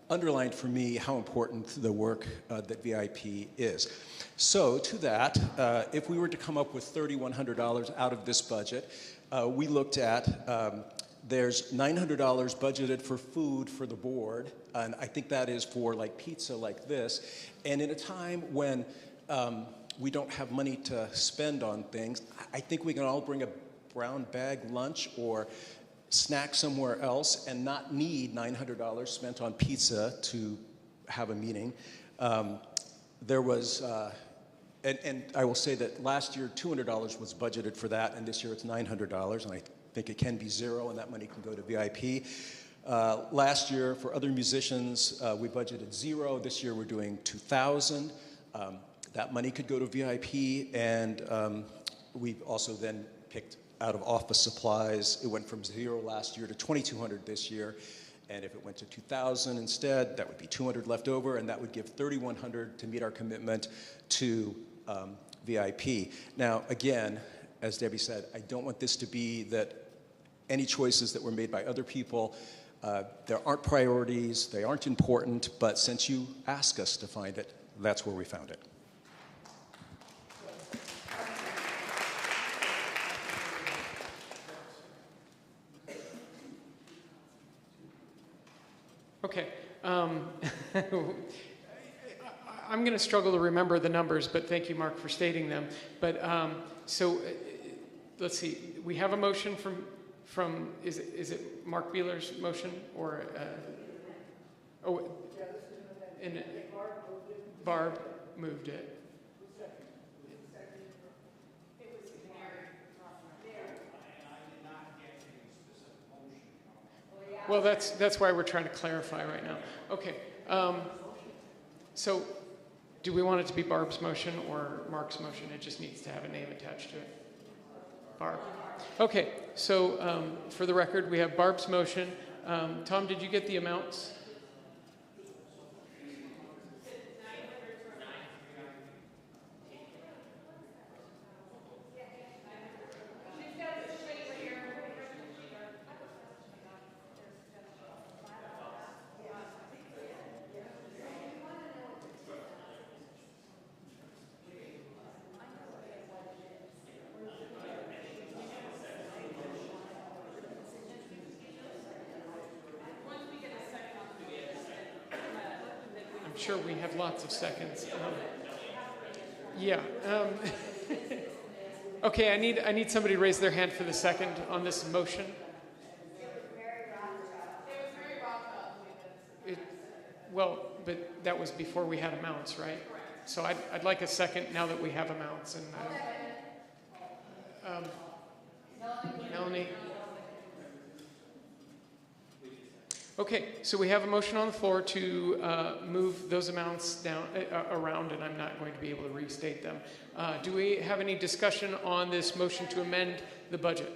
underlined for me how important the work that VIP is. So to that, if we were to come up with $3,100 out of this budget, we looked at, there's $900 budgeted for food for the board, and I think that is for like pizza like this. And in a time when we don't have money to spend on things, I think we can all bring a brown bag lunch or snack somewhere else and not need $900 spent on pizza to have a meeting. There was, and I will say that last year $200 was budgeted for that, and this year it's $900, and I think it can be zero, and that money can go to VIP. Last year, for other musicians, we budgeted $0. This year we're doing $2,000. That money could go to VIP, and we've also then picked out of office supplies. It went from $0 last year to $2,200 this year. And if it went to $2,000 instead, that would be $200 left over, and that would give $3,100 to meet our commitment to VIP. Now, again, as Debbie said, I don't want this to be that any choices that were made by other people, there aren't priorities, they aren't important, but since you asked us to find it, that's where we found it. Okay. I'm going to struggle to remember the numbers, but thank you, Mark, for stating them. But let's see. We have a motion from is it Mark Beeler's motion or and Barb moved it. Well, that's why we're trying to clarify right now. Okay. So do we want it to be Barb's motion or Mark's motion? It just needs to have a name attached to it. Barb. Okay. So for the record, we have Barb's motion. Tom, did you get the amounts? Sure, we have lots of seconds. Yeah. Okay, I need somebody to raise their hand for the second on this motion. Well, but that was before we had amounts, right? So I'd like a second now that we have amounts. And Melanie. Okay, so we have a motion on the floor to move those amounts down around, and I'm not going to be able to restate them. Do we have any discussion on this motion to amend the budget?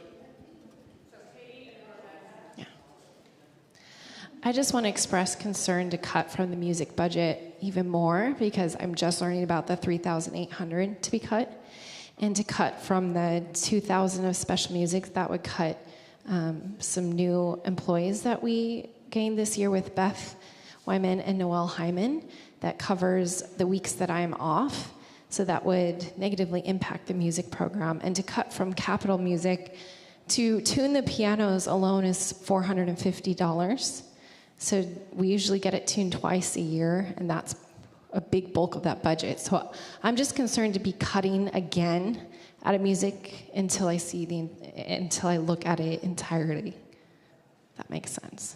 Yeah. I just want to express concern to cut from the music budget even more because I'm just learning about the $3,800 to be cut, and to cut from the $2,000 of special music that would cut some new employees that we gained this year with Beth Wyman and Noelle Hyman that covers the weeks that I'm off. So that would negatively impact the music program. And to cut from capital music to tune the pianos alone is $450. So we usually get it tuned twice a year, and that's a big bulk of that budget. So I'm just concerned to be cutting again out of music until I look at it entirely. That makes sense.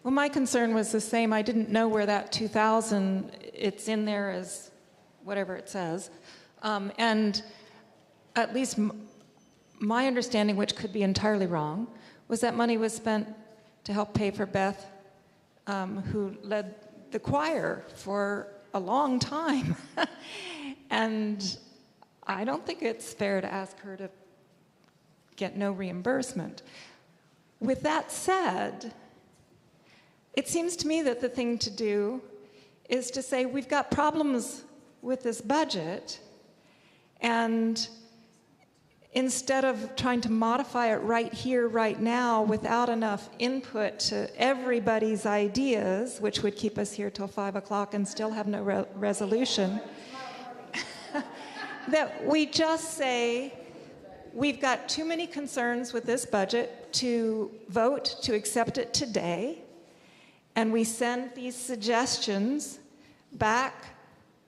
Well, my concern was the same. I didn't know where that 2,000, it's in there as whatever it says. And at least my understanding, which could be entirely wrong, was that money was spent to help pay for Beth, who led the choir for a long time. And I don't think it's fair to ask her to get no reimbursement. With that said, it seems to me that the thing to do is to say we've got problems with this budget, and instead of trying to modify it right here, right now, without enough input to everybody's ideas, which would keep us here till 5 o'clock and still have no resolution, that we just say, we've got too many concerns with this budget to vote to accept it today, and we send these suggestions back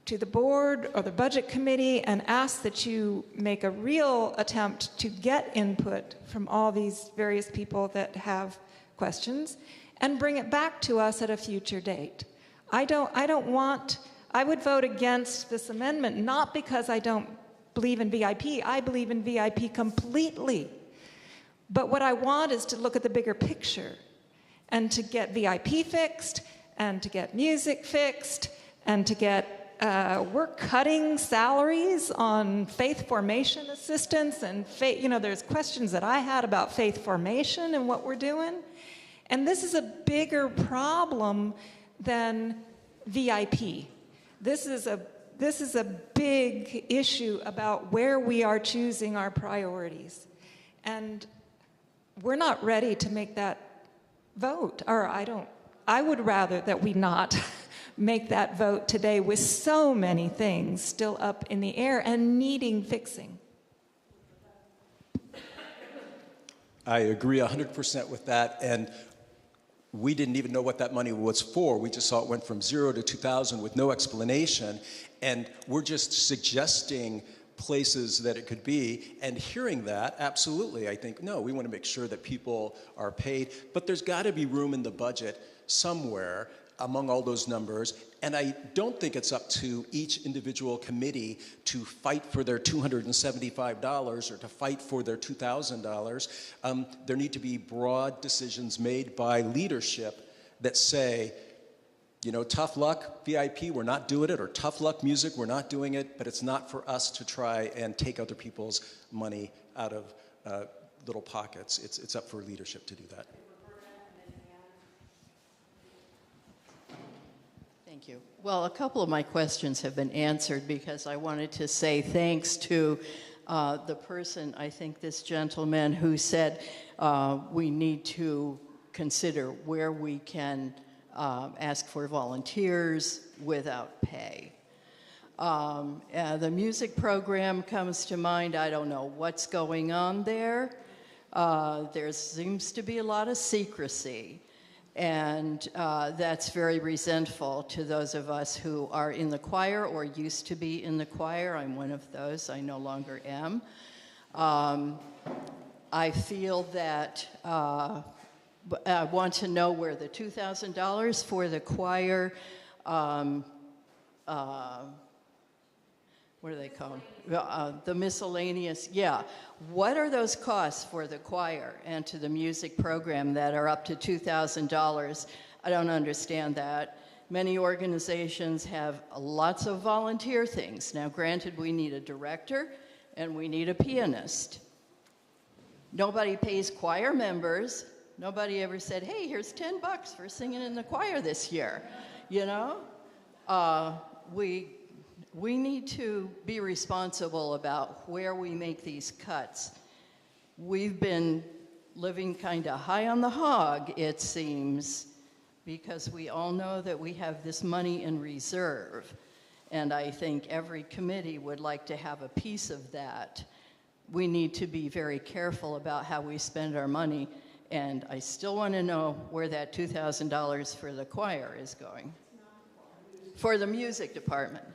to the board or the budget committee and ask that you make a real attempt to get input from all these various people that have questions and bring it back to us at a future date. I would vote against this amendment, not because I don't believe in VIP. I believe in VIP completely. But what I want is to look at the bigger picture and to get VIP fixed and to get music fixed and to get we're cutting salaries on faith formation assistance and there's questions that I had about faith formation and what we're doing. And this is a bigger problem than VIP. This is a big issue about where we are choosing our priorities. And we're not ready to make that vote, or I would rather that we not make that vote today with so many things still up in the air and needing fixing. I agree 100% with that, and we didn't even know what that money was for. We just saw it went from 0 to 2,000 with no explanation, and we're just suggesting places that it could be, and hearing that, absolutely, I think, no, we want to make sure that people are paid, but there's got to be room in the budget somewhere among all those numbers, and I don't think it's up to each individual committee to fight for their $275 or to fight for their $2,000. There need to be broad decisions made by leadership that say, tough luck, VIP, we're not doing it, or tough luck, music, we're not doing it, but it's not for us to try and take other people's money out of little pockets. It's up for leadership to do that. Thank you. Well, a couple of my questions have been answered because I wanted to say thanks to the person, I think this gentleman, who said we need to consider where we can ask for volunteers without pay. The music program comes to mind. I don't know what's going on there. There seems to be a lot of secrecy. And that's very resentful to those of us who are in the choir or used to be in the choir. I'm one of those. I no longer am. I feel that I want to know where the $2,000 for the choir, what are they called? The miscellaneous, yeah. What are those costs for the choir and to the music program that are up to $2,000? I don't understand that. Many organizations have lots of volunteer things. Now, granted, we need a director and we need a pianist. Nobody pays choir members. Nobody ever said, hey, here's $10 for singing in the choir this year. We need to be responsible about where we make these cuts. We've been living kind of high on the hog, it seems, because we all know that we have this money in reserve. And I think every committee would like to have a piece of that. We need to be very careful about how we spend our money. And I still want to know where that $2,000 for the choir is going. For the music department.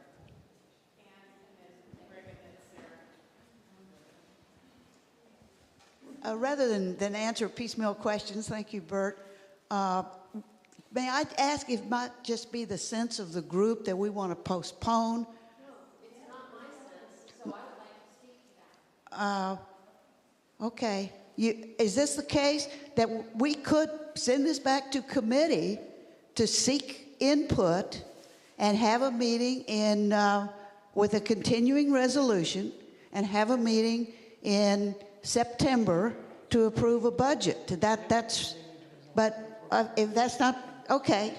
Rather than answer piecemeal questions, thank you, Bert, may I ask if it might just be the sense of the group that we want to postpone? No, it's not my sense, so I would like to speak to that. Okay. Is this the case that we could send this back to committee to seek input and have a meeting with a continuing resolution and have a meeting in September to approve a budget? But if that's not, okay.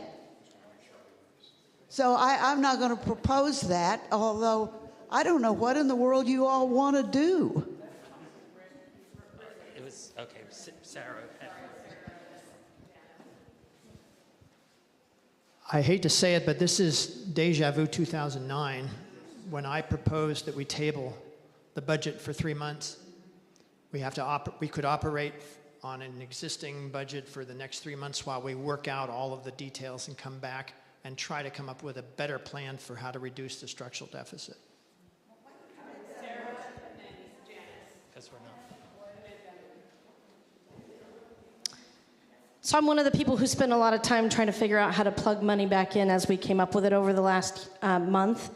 So I'm not going to propose that, although I don't know what in the world you all want to do. It was, okay, Sarah. I hate to say it, but this is deja vu 2009. when I proposed that we table the budget for 3 months, we could operate on an existing budget for the next 3 months while we work out all of the details and come back and try to come up with a better plan for how to reduce the structural deficit. Because we're not. So I'm one of the people who spent a lot of time trying to figure out how to plug money back in as we came up with it over the last month.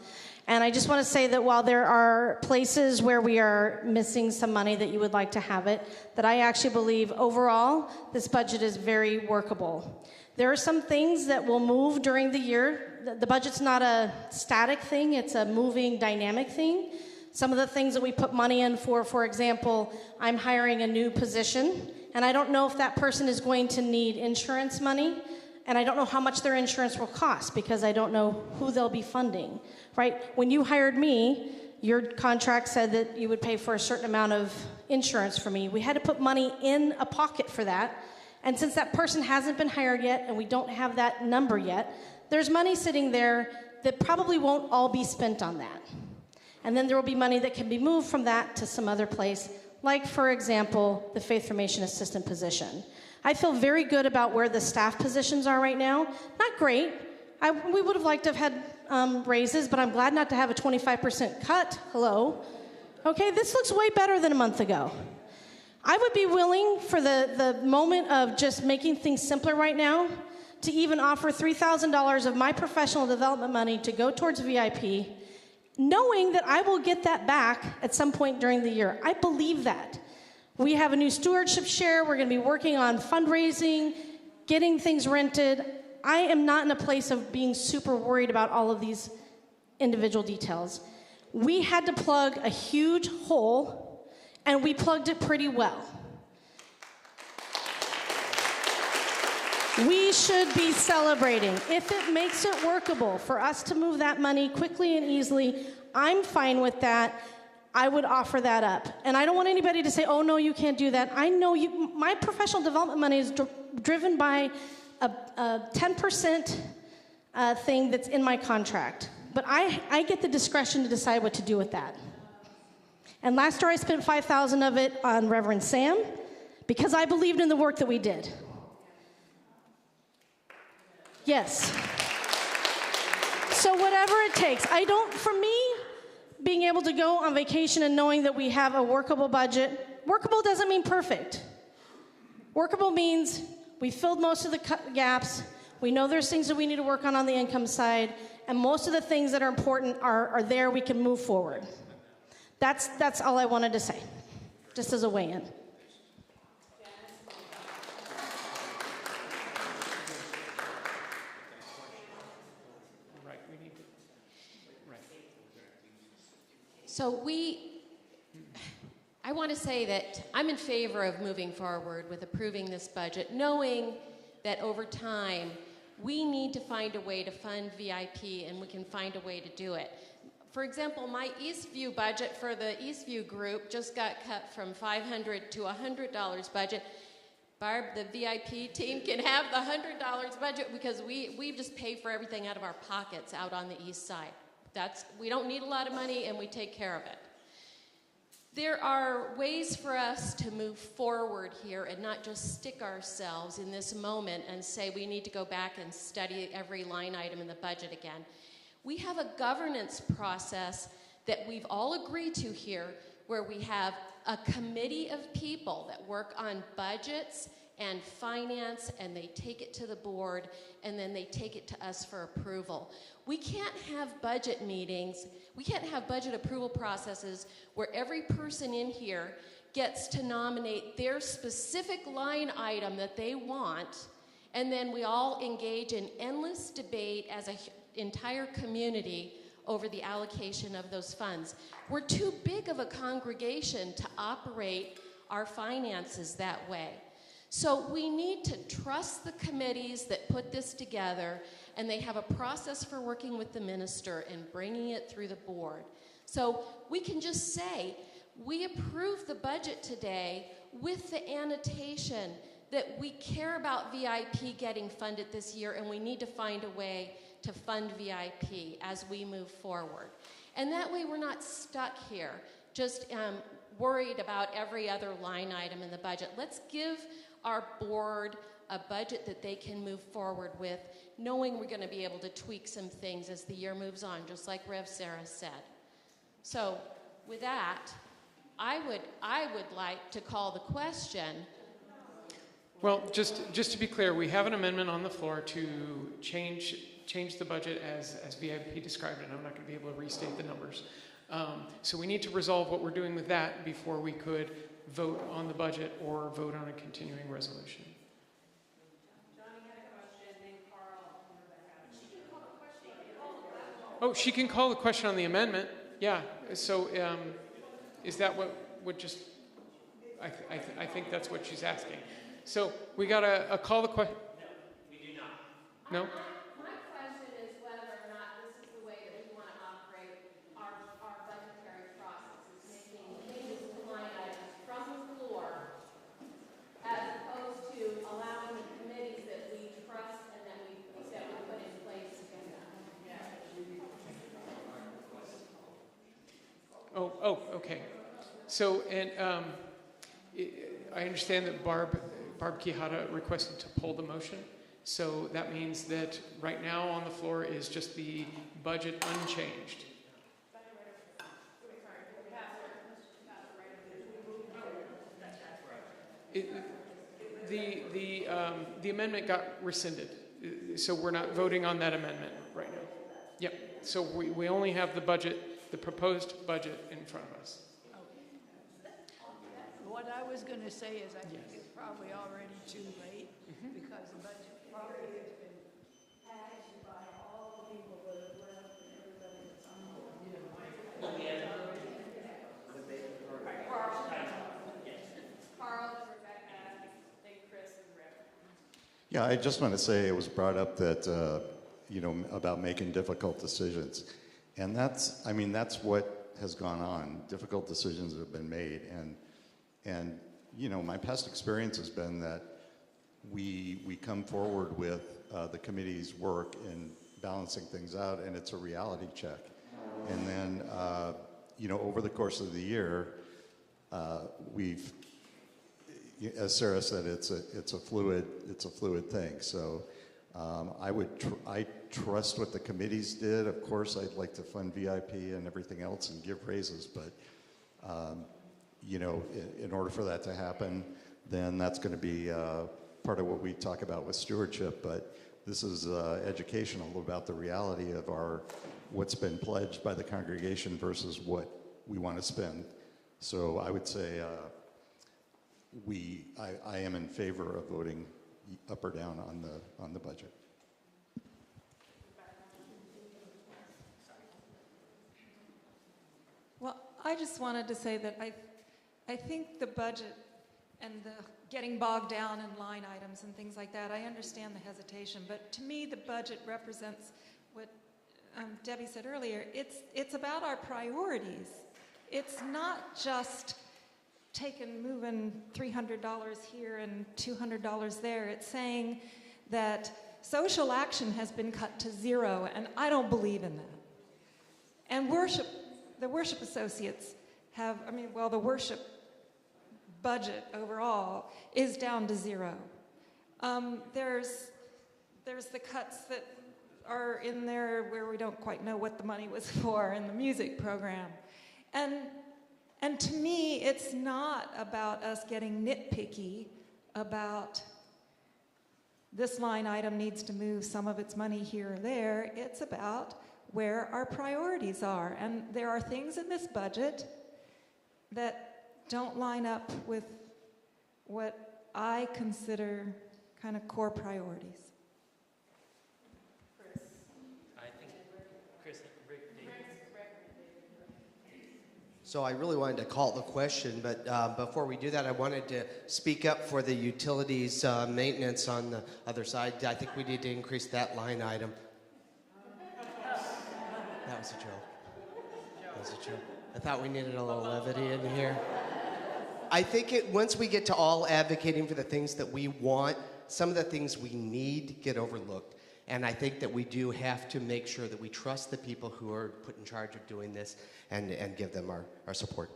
And I just want to say that while there are places where we are missing some money that you would like to have it, that I actually believe overall this budget is very workable. There are some things that will move during the year. The budget's not a static thing, it's a moving, dynamic thing. Some of the things that we put money in for example, I'm hiring a new position, and I don't know if that person is going to need insurance money, and I don't know how much their insurance will cost because I don't know who they'll be funding, right? When you hired me, your contract said that you would pay for a certain amount of insurance for me. We had to put money in a pocket for that, and since that person hasn't been hired yet and we don't have that number yet, there's money sitting there that probably won't all be spent on that. And then there will be money that can be moved from that to some other place, like, for example, the Faith Formation Assistant position. I feel very good about where the staff positions are right now. Not great. We would have liked to have had raises, but I'm glad not to have a 25% cut. Hello. Okay, this looks way better than a month ago. I would be willing, for the moment of just making things simpler right now, to even offer $3,000 of my professional development money to go towards VIP, knowing that I will get that back at some point during the year. I believe that. We have a new stewardship share. We're going to be working on fundraising, getting things rented. I am not in a place of being super worried about all of these individual details. We had to plug a huge hole, and we plugged it pretty well. We should be celebrating. If it makes it workable for us to move that money quickly and easily, I'm fine with that. I would offer that up. And I don't want anybody to say, oh, no, you can't do that. I know my professional development money is driven by a 10% thing that's in my contract. But I get the discretion to decide what to do with that. And last year I spent $5,000 of it on Reverend Sam because I believed in the work that we did. Yes. So whatever it takes. For me, being able to go on vacation and knowing that we have a workable budget, workable doesn't mean perfect. Workable means we filled most of the gaps, we know there's things that we need to work on the income side, and most of the things that are important are there, we can move forward. That's all I wanted to say, just as a weigh-in. So I want to say that I'm in favor of moving forward with approving this budget, knowing that over time, we need to find a way to fund VIP, and we can find a way to do it. For example, my Eastview budget for the Eastview group just got cut from $500 to $100 budget. Barb, the VIP team can have the $100 budget because we just pay for everything out of our pockets out on the east side. We don't need a lot of money, and we take care of it. There are ways for us to move forward here and not just stick ourselves in this moment and say we need to go back and study every line item in the budget again. We have a governance process that we've all agreed to here where we have a committee of people that work on budgets and finance, and they take it to the board, and then they take it to us for approval. We can't have budget meetings, we can't have budget approval processes where every person in here gets to nominate their specific line item that they want, and then we all engage in endless debate as an entire community over the allocation of those funds. We're too big of a congregation to operate our finances that way. So we need to trust the committees that put this together, and they have a process for working with the minister and bringing it through the board. So we can just say, we approve the budget today with the annotation that we care about VIP getting funded this year, and we need to find a way to fund VIP as we move forward. And that way we're not stuck here, just worried about every other line item in the budget. Let's give our board a budget that they can move forward with, knowing we're going to be able to tweak some things as the year moves on, just like Rev Sarah said. So with that, I would like to call the question. Well, just to be clear, we have an amendment on the floor to change the budget as VIP described it. I'm not going to be able to restate the numbers. So we need to resolve what we're doing with that before we could vote on the budget or vote on a continuing resolution. Oh, she can call the question on the amendment. Yeah. So is that what would just? I think that's what she's asking. So we got a call the question. No, we do not. No. My question is whether or not this is the way that we want to operate our budgetary process, is making changes to line items from the floor, as opposed to allowing the committees that we trust and that we put in place to do that. Oh, okay. So, and I understand that Barb Quijada requested to pull the motion. So that means that right now on the floor is just the budget unchanged. The amendment got rescinded. So we're not voting on that amendment right now. Yep. So we only have the budget, the proposed budget in front of us. What I was going to say is I think it's probably already too late because the budget probably has been passed by all the people that have left and everybody that's on board. Carl, Rebecca, and Chris and Rick. Yeah, I just want to say it was brought up that, about making difficult decisions. And that's what has gone on. Difficult decisions have been made. And my past experience has been that we come forward with the committee's work in balancing things out, and it's a reality check. And then, over the course of the year, we've, as Sarah said, it's a fluid thing. So I trust what the committees did. Of course, I'd like to fund VIP and everything else and give raises, but in order for that to happen, then that's going to be part of what we talk about with stewardship. But this is educational about the reality of what's been pledged by the congregation versus what we want to spend. So I would say I am in favor of voting up or down on the budget. Well, I just wanted to say that I think the budget and the getting bogged down in line items and things like that, I understand the hesitation, but to me the budget represents what Debbie said earlier. It's about our priorities. It's not just moving $300 here and $200 there. It's saying that social action has been cut to zero, and I don't believe in that. And the worship associates the worship budget overall is down to zero. There's the cuts that are in there where we don't quite know what the money was for in the music program. And to me, it's not about us getting nitpicky about this line item needs to move some of its money here or there. It's about where our priorities are. And there are things in this budget that don't line up with what I consider kind of core priorities. So I really wanted to call the question, but before we do that, I wanted to speak up for the utilities maintenance on the other side. I think we need to increase that line item. That was a joke. I thought we needed a little levity in here. I think once we get to all advocating for the things that we want, some of the things we need get overlooked. And I think that we do have to make sure that we trust the people who are put in charge of doing this and give them our support.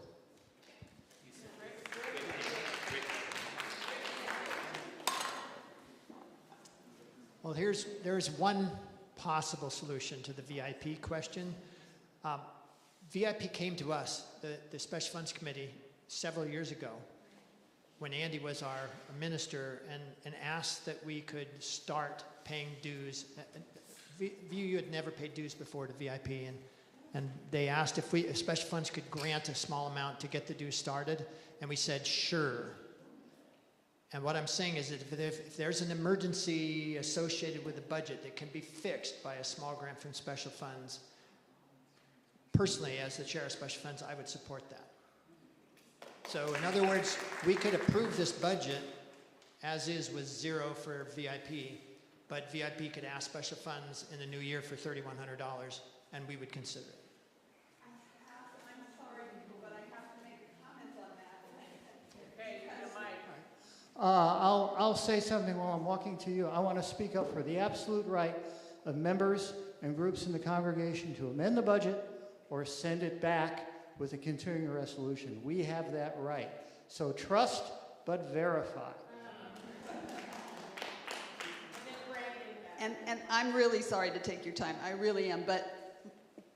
Well, there's one possible solution to the VIP question. VIP came to us, the Special Funds Committee, several years ago when Andy was our minister and asked that we could start paying dues. VUU had never paid dues before to VIP, and they asked if Special Funds could grant a small amount to get the dues started, and we said, sure. And what I'm saying is that if there's an emergency associated with the budget that can be fixed by a small grant from Special Funds, personally, as the chair of Special Funds, I would support that. So in other words, we could approve this budget as is with zero for VIP, but VIP could ask Special Funds in the new year for $3,100, and we would consider it. I'm sorry, but I have to make a comment on that. Okay, I'll say something while I'm walking to you. I want to speak up for the absolute right of members and groups in the congregation to amend the budget or send it back with a continuing resolution. We have that right. So trust but verify. And I'm really sorry to take your time. I really am. But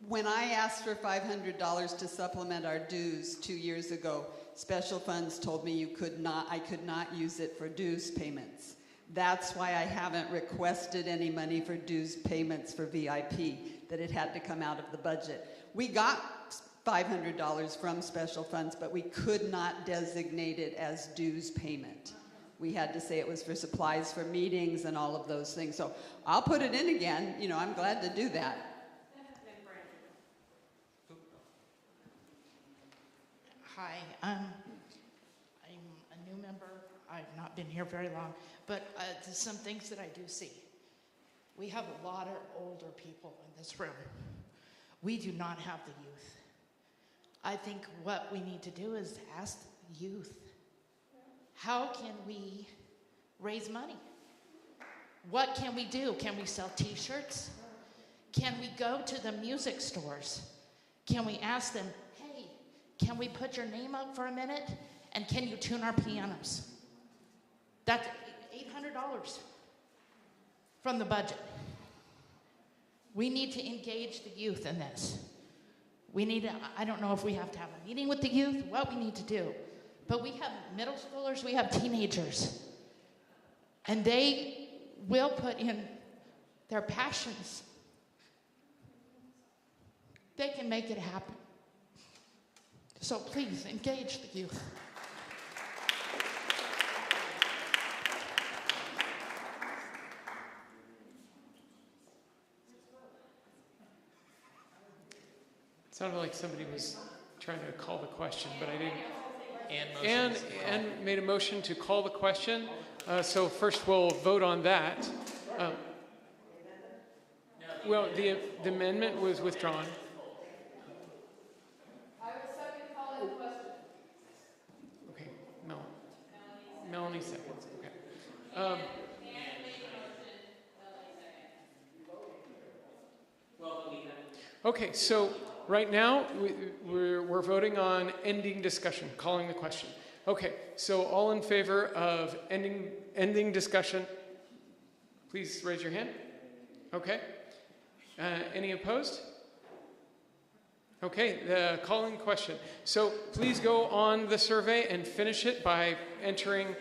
when I asked for $500 to supplement our dues 2 years ago, Special Funds told me I could not use it for dues payments. That's why I haven't requested any money for dues payments for VIP, that it had to come out of the budget. We got $500 from Special Funds, but we could not designate it as dues payment. We had to say it was for supplies for meetings and all of those things. So I'll put it in again. You know, I'm glad to do that. Hi, I'm a new member. I've not been here very long, but there's some things that I do see. We have a lot of older people in this room. We do not have the youth. I think what we need to do is ask the youth, how can we raise money? What can we do? Can we sell t-shirts? Can we go to the music stores? Can we ask them, hey, can we put your name up for a minute? And can you tune our pianos? That's $800 from the budget. We need to engage the youth in this. We need to, I don't know if we have to have a meeting with the youth, what we need to do. But we have middle schoolers, we have teenagers. And they will put in their passions. They can make it happen. So please, engage the youth. It sounded like somebody was trying to call the question, but I didn't. And made a motion to call the question. So first we'll vote on that. Well, the amendment was withdrawn. I will second calling the question. Okay, Melanie seconds. Okay. Okay, so right now we're voting on ending discussion, calling the question. Okay, so all in favor of ending discussion, please raise your hand. Okay. Any opposed? Okay, calling question. So please go on the survey and finish it by entering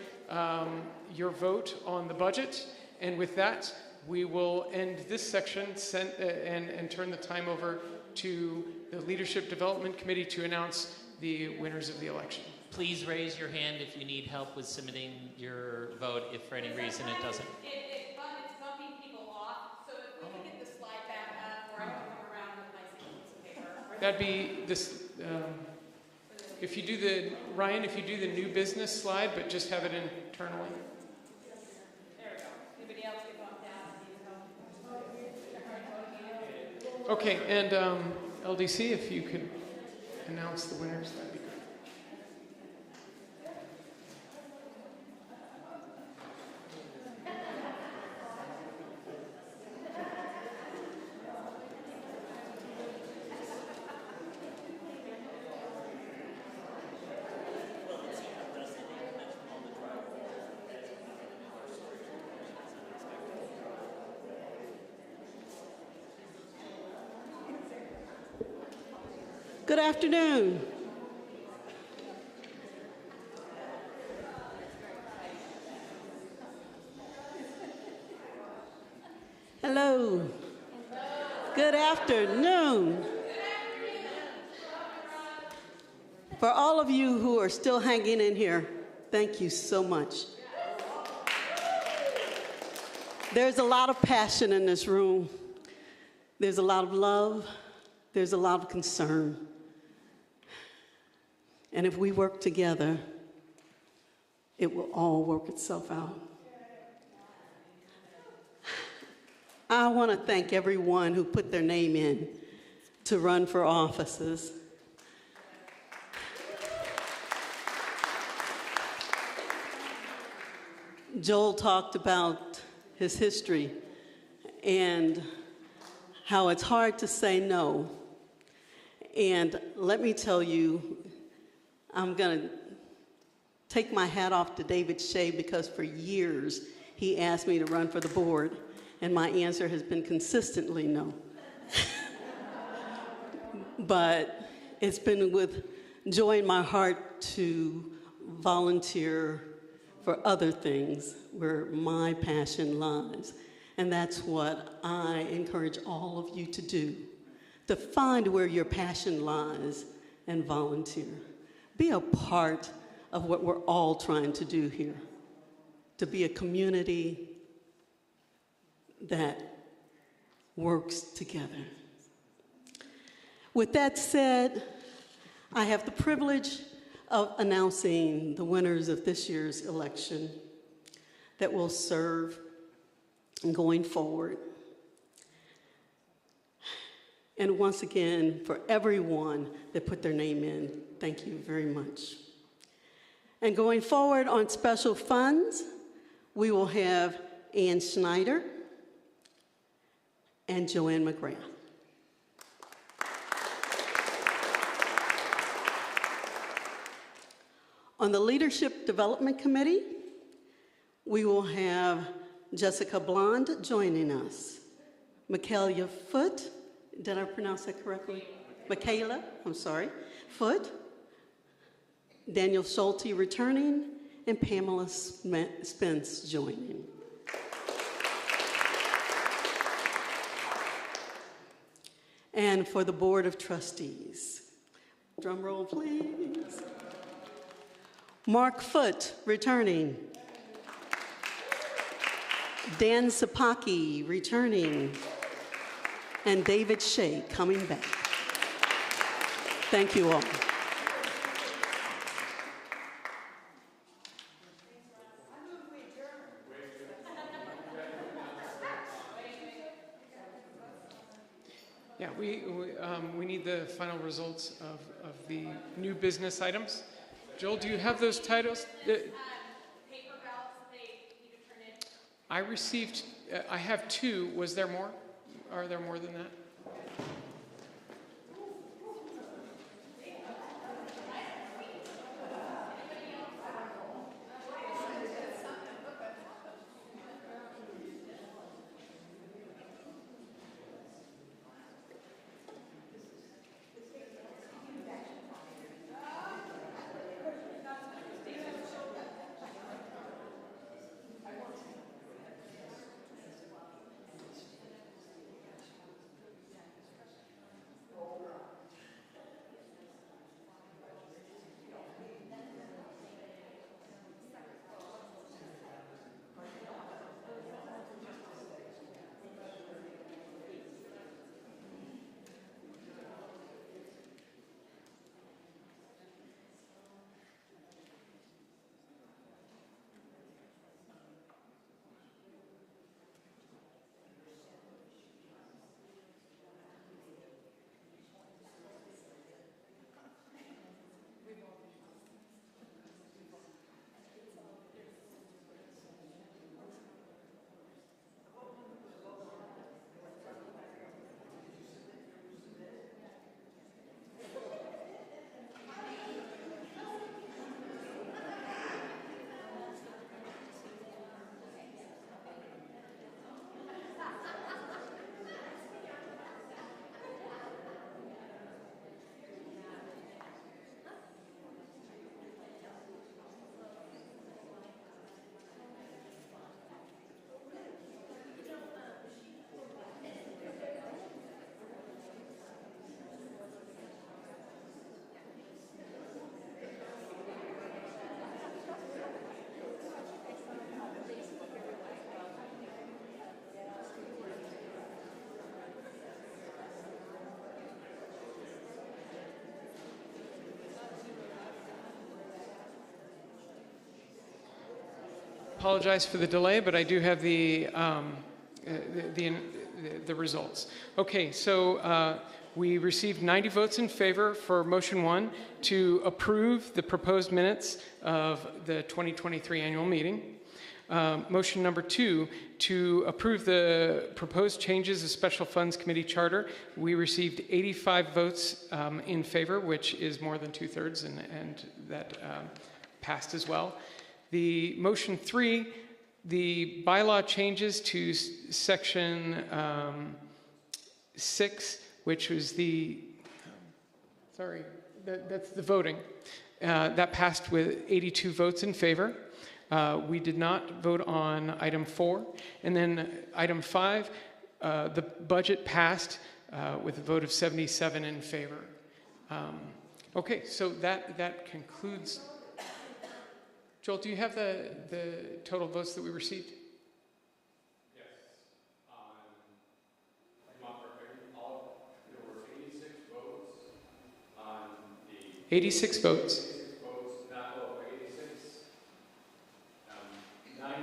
your vote on the budget. And with that, we will end this section and turn the time over to the Leadership Development Committee to announce the winners of the election. Please raise your hand if you need help with submitting your vote if for any reason it doesn't. It's bumping people off, so if we can get the slide back up, or I can come around with my piece of paper. That'd be this, if you do the, Ryan, if you do the new business slide, but just have it internally. There we go. Anybody else get bumped down? Okay, and LDC, if you could announce the winners, that'd be great. Good afternoon. Hello. Good afternoon. For all of you who are still hanging in here, thank you so much. There's a lot of passion in this room. There's a lot of love. There's a lot of concern. And if we work together, it will all work itself out. I want to thank everyone who put their name in to run for offices. Joel talked about his history and how it's hard to say no. And let me tell you, I'm going to take my hat off to David Shea because for years he asked me to run for the board, and my answer has been consistently no. But it's been with joy in my heart to volunteer for other things where my passion lies. And that's what I encourage all of you to do, to find where your passion lies and volunteer. Be a part of what we're all trying to do here, to be a community that works together. With that said, I have the privilege of announcing the winners of this year's election that will serve going forward. And once again, for everyone that put their name in, thank you very much. And going forward on special funds, we will have Ann Schneider and Joanne McGrath. On the Leadership Development Committee, we will have Jessica Blond joining us. Michaela Foote, did I pronounce that correctly? Michaela, I'm sorry, Foote. Daniel Schulte returning, and Pamela Spence joining. And for the Board of Trustees, drum roll please. Mark Foote returning. Dan Sapaki returning. And David Shea coming back. Thank you all. Yeah, we need the final results of the new business items. Joel, do you have those titles? Paper ballots that they need to turn in. I received, I have 2. Was there more? Are there more than that? apologize for the delay, but I do have the results. Okay, so we received 90 votes in favor for motion 1 to approve the proposed minutes of the 2023 annual meeting. Motion number 2, to approve the proposed changes of Special Funds Committee charter. We received 85 votes in favor, which is more than 2/3, and that passed as well. The motion 3, the bylaw changes to section 6, which was the, that's the voting. That passed with 82 votes in favor. We did not vote on item 4. And then item 5, the budget passed with a vote of 77 in favor. Okay, so that concludes. Joel, do you have the total votes that we received? Yes. There were 86 votes on the... 86 votes. 90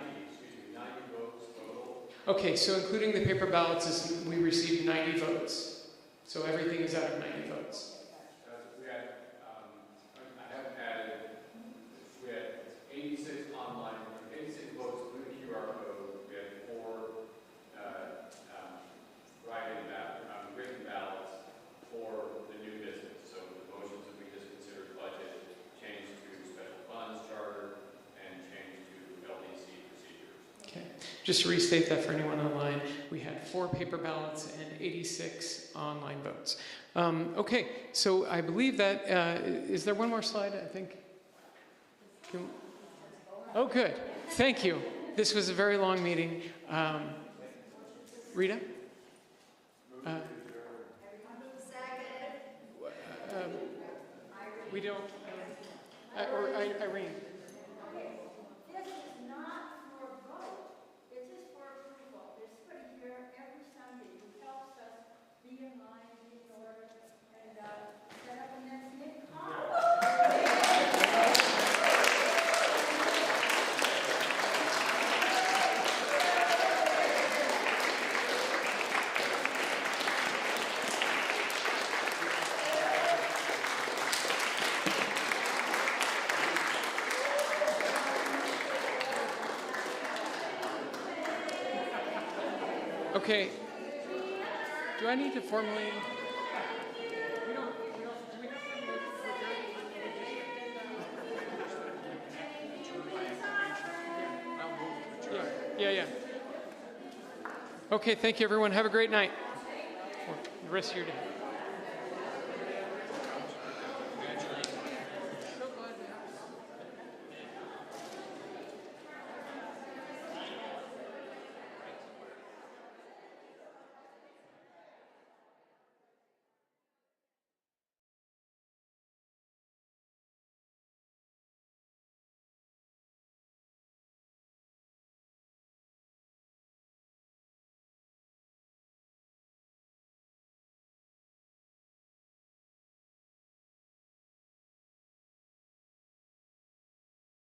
votes total. Okay, so including the paper ballots, we received 90 votes. So everything is out of 90 votes. We had, I haven't added, we had 86 online, 86 votes through the QR code. We had 4 written ballots for the new business. So the motions that we just considered budget changed to special funds charter and changed to LDC procedures. Okay. Just to restate that for anyone online, we had 4 paper ballots and 86 online votes. Okay, so I believe that, is there one more slide, I think? Oh, good. Thank you. This was a very long meeting. Rita? We don't, or Irene. This is not for vote. This is for approval. This is what here every Sunday who helps us be in line, be in order, and set up a next meeting. Okay. Do I need to formally? We don't, do we have to Yeah. Okay, thank you everyone. Have a great night. Or the rest of your day.